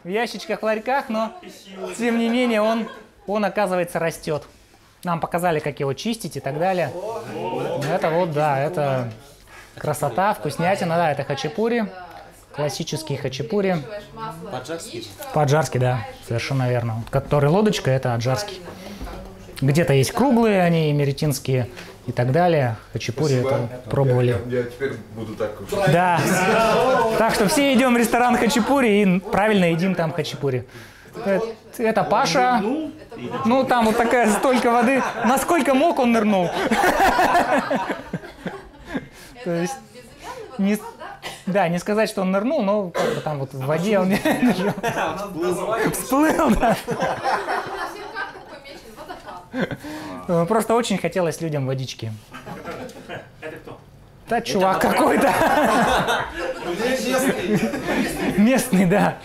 в ящичках, ларьках, но тем не менее он оказывается растет. Нам показали, как его чистить и так далее. Это вот, да, это красота, вкуснятина, да, это хачапури, классический хачапури. По-аджарски, да, совершенно верно. Который лодочка, это аджарский. Где-то есть круглые, они меретинские и так далее. Хачапури это пробовали. Я теперь буду так кушать. Да. Так что все идем в ресторан хачапури и правильно едим там хачапури. Это Паша. Ну, там вот такая столько воды. Насколько мог, он нырнул. То есть, да, не сказать, что он нырнул, но как-то там вот в воде он всплыл, да. Просто очень хотелось людям водички. Это кто? Да, чувак какой-то. Местный, да.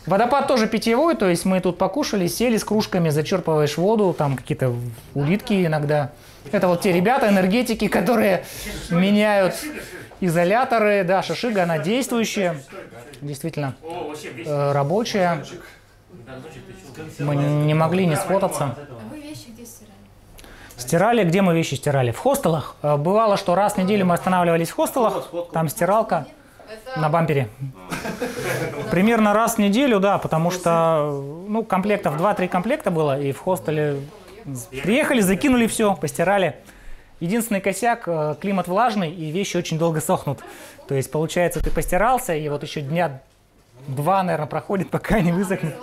Водопад тоже питьевой, то есть мы тут покушали, сели с кружками, зачерпываешь воду, там какие-то улитки иногда. Это вот те ребята, энергетики, которые меняют изоляторы. Да, шишига, она действующая, действительно рабочая. Мы не могли не сфотаться. Вы вещи где стирали? Стирали, где мы вещи стирали? В хостелах. Бывало, что раз в неделю мы останавливались в хостелах, там стиралка на бампере. Примерно раз в неделю, да, потому что, ну, комплектов 2-3 комплекта было, и в хостеле приехали, закинули все, постирали. Единственный косяк, климат влажный, и вещи очень долго сохнут. То есть, получается, ты постирался, и вот еще дня 2, наверное, проходит, пока они высохнут.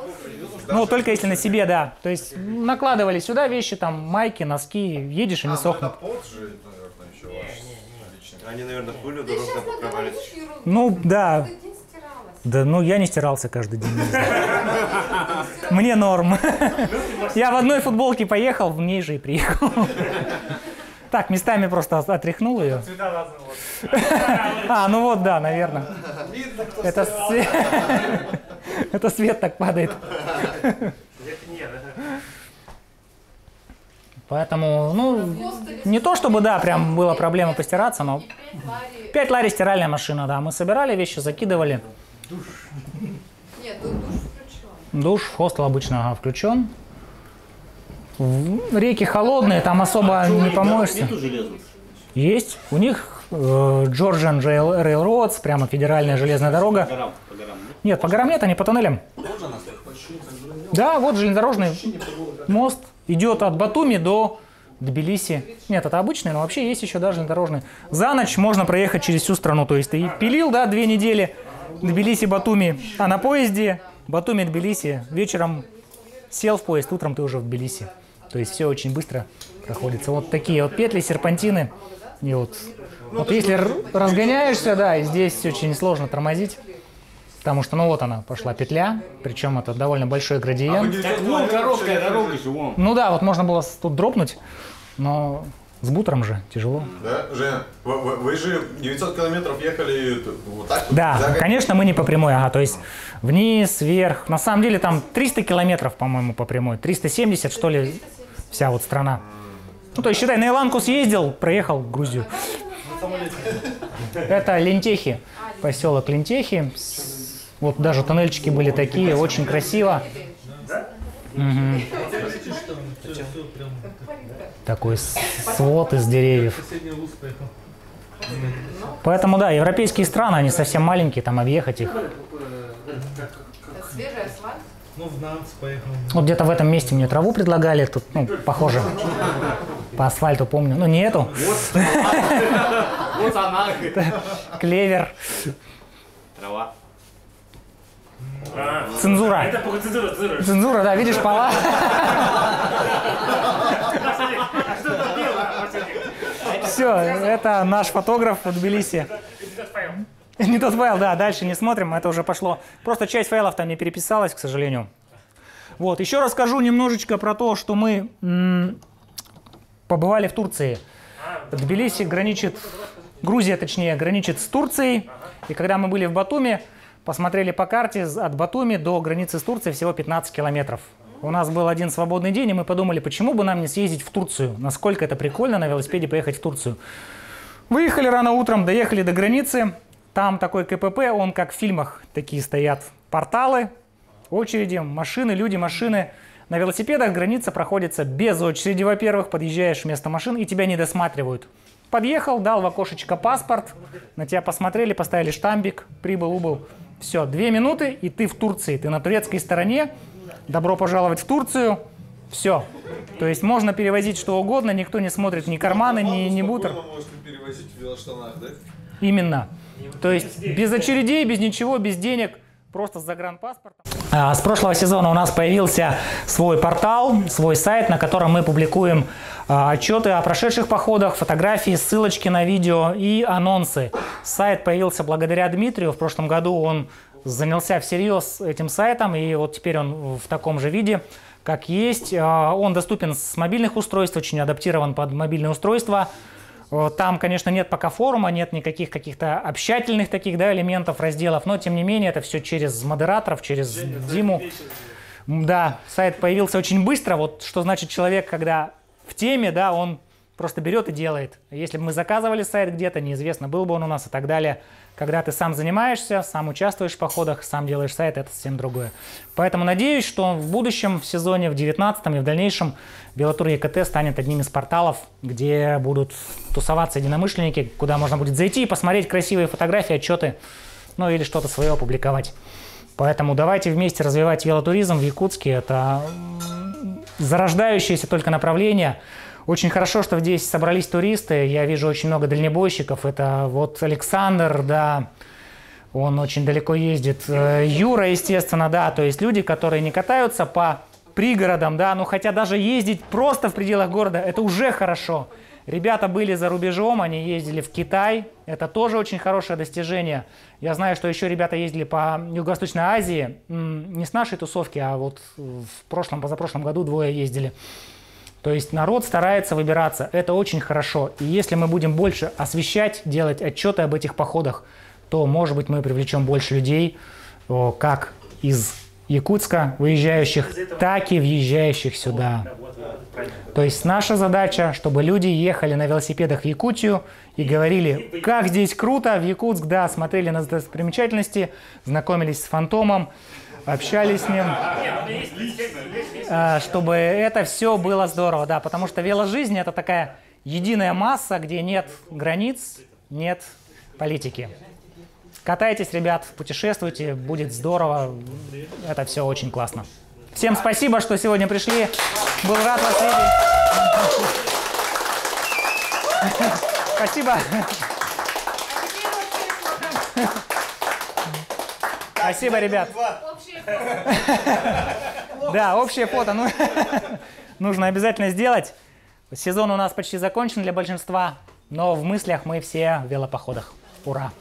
Ну, только если на себе, да. То есть, накладывали сюда вещи, там, майки, носки, едешь и не сохнут. Водопад же, наверное, еще ваш личный. Они, наверное, пылью дорожно покрывались. Ну, да. Да, ну, я не стирался каждый день. Мне норм. Я в одной футболке поехал, в ней же и приехал. Так, местами просто отряхнул ее. А, ну вот, да, наверное. Это свет так падает. Поэтому, ну, не то чтобы, да, прям была проблема постираться, но 5 лари стиральная машина, да. Мы собирали вещи, закидывали. Нет, тут душ включен. Душ в хостел обычно включен. Реки холодные, там особо не помоешься. Нету железных? Есть. У них Georgian Railroads, прямо федеральная железная дорога. По горам, Нет, по горам нет, они по туннелям. Да, вот железнодорожный мост идет от Батуми до Тбилиси. Нет, это обычный, но вообще есть еще даже железнодорожный. За ночь можно проехать через всю страну. То есть ты пилил, да, 2 недели Тбилиси-Батуми, а на поезде Батуми-Тбилиси вечером сел в поезд, утром ты уже в Тбилиси. То есть все очень быстро проходится. Вот такие вот петли, серпантины. И вот если разгоняешься, да, и здесь очень сложно тормозить. Потому что, ну вот она, пошла петля, причем это довольно большой градиент. Вон короткая дорога же, вон. Ну да, вот можно было тут дропнуть, но с бутером же тяжело. Да, Женя, вы же 900 километров ехали вот так? Да, конечно, мы не по прямой, то есть вниз, вверх. На самом деле там 300 километров, по-моему, по прямой. 370, что ли, вся вот страна. Ну, то есть, считай, на Иланку съездил, проехал в Грузию. Это Лентехи, поселок Лентехи. Вот даже тоннельчики были такие, очень красиво. Угу. Такой свод из деревьев. Поэтому, да, европейские страны, они совсем маленькие, там объехать их. Свежий асфальт. Ну, в Нанс поехал. Вот где-то в этом месте мне траву предлагали, тут, ну, похоже, по асфальту помню. Ну, не эту. Вот она. Клевер. Трава. Цензура. Это по цензура. Цензура, да, видишь, пола. Все, это наш фотограф в Тбилиси. Не тот файл, да, дальше не смотрим, это уже пошло. Просто часть файлов там не переписалась, к сожалению. Вот, еще расскажу немножечко про то, что мы побывали в Турции. Тбилиси граничит, Грузия, точнее, граничит с Турцией. И когда мы были в Батуми, посмотрели по карте, от Батуми до границы с Турцией всего 15 километров. У нас был один свободный день, и мы подумали, почему бы нам не съездить в Турцию? Насколько это прикольно на велосипеде поехать в Турцию. Выехали рано утром, доехали до границы. Там такой КПП, он как в фильмах, такие стоят порталы, очереди, машины, люди, машины. На велосипедах граница проходится без очереди, во-первых, подъезжаешь вместо машин и тебя не досматривают. Подъехал, дал в окошечко паспорт, на тебя посмотрели, поставили штампик, прибыл, убыл. Все, 2 минуты, и ты в Турции, ты на турецкой стороне, добро пожаловать в Турцию, все. То есть можно перевозить что угодно, никто не смотрит ни карманы, ни бутер. Можно перевозить в велоштанах, да? Именно. То есть без очередей, без ничего, без денег, просто с загранпаспортом. С прошлого сезона у нас появился свой портал, свой сайт, на котором мы публикуем отчеты о прошедших походах, фотографии, ссылочки на видео и анонсы. Сайт появился благодаря Дмитрию. В прошлом году он занялся всерьез этим сайтом, и вот теперь он в таком же виде, как есть. Он доступен с мобильных устройств, очень адаптирован под мобильные устройства. Там, конечно, нет пока форума, нет никаких каких-то общательных таких, да, элементов, разделов, но, тем не менее, это все через модераторов, через Диму. Да, сайт появился очень быстро. Вот что значит человек, когда в теме, да, он просто берет и делает. Если бы мы заказывали сайт где-то, неизвестно, был бы он у нас и так далее. Когда ты сам занимаешься, сам участвуешь в походах, сам делаешь сайт, это совсем другое. Поэтому надеюсь, что в будущем, в сезоне, в 19-м и в дальнейшем Велотур ЕКТ станет одним из порталов, где будут тусоваться единомышленники, куда можно будет зайти и посмотреть красивые фотографии, отчеты, ну или что-то свое опубликовать. Поэтому давайте вместе развивать велотуризм в Якутске. Это зарождающееся только направление. Очень хорошо, что здесь собрались туристы. Я вижу очень много дальнобойщиков. Это вот Александр, да, он очень далеко ездит. Юра, естественно, да. То есть люди, которые не катаются по пригородам, да, ну хотя даже ездить просто в пределах города, это уже хорошо. Ребята были за рубежом, они ездили в Китай. Это тоже очень хорошее достижение. Я знаю, что еще ребята ездили по Юго-Восточной Азии. Не с нашей тусовки, а вот в прошлом, позапрошлом году 2 ездили. То есть народ старается выбираться, это очень хорошо. И если мы будем больше освещать, делать отчеты об этих походах, то, может быть, мы привлечем больше людей, как из Якутска выезжающих, так и въезжающих сюда. То есть наша задача, чтобы люди ехали на велосипедах в Якутию и говорили, как здесь круто, в Якутск, да, смотрели на достопримечательности, знакомились с Фантомом, общались с ним, чтобы это все было здорово, да, потому что веложизнь — это такая единая масса, где нет границ, нет политики. Катайтесь, ребят, путешествуйте, будет здорово, это все очень классно. Всем спасибо, что сегодня пришли, был рад вас видеть. Спасибо. Спасибо, ребят. Да, общее фото. Ну, нужно обязательно сделать. Сезон у нас почти закончен для большинства, но в мыслях мы все в велопоходах. Ура!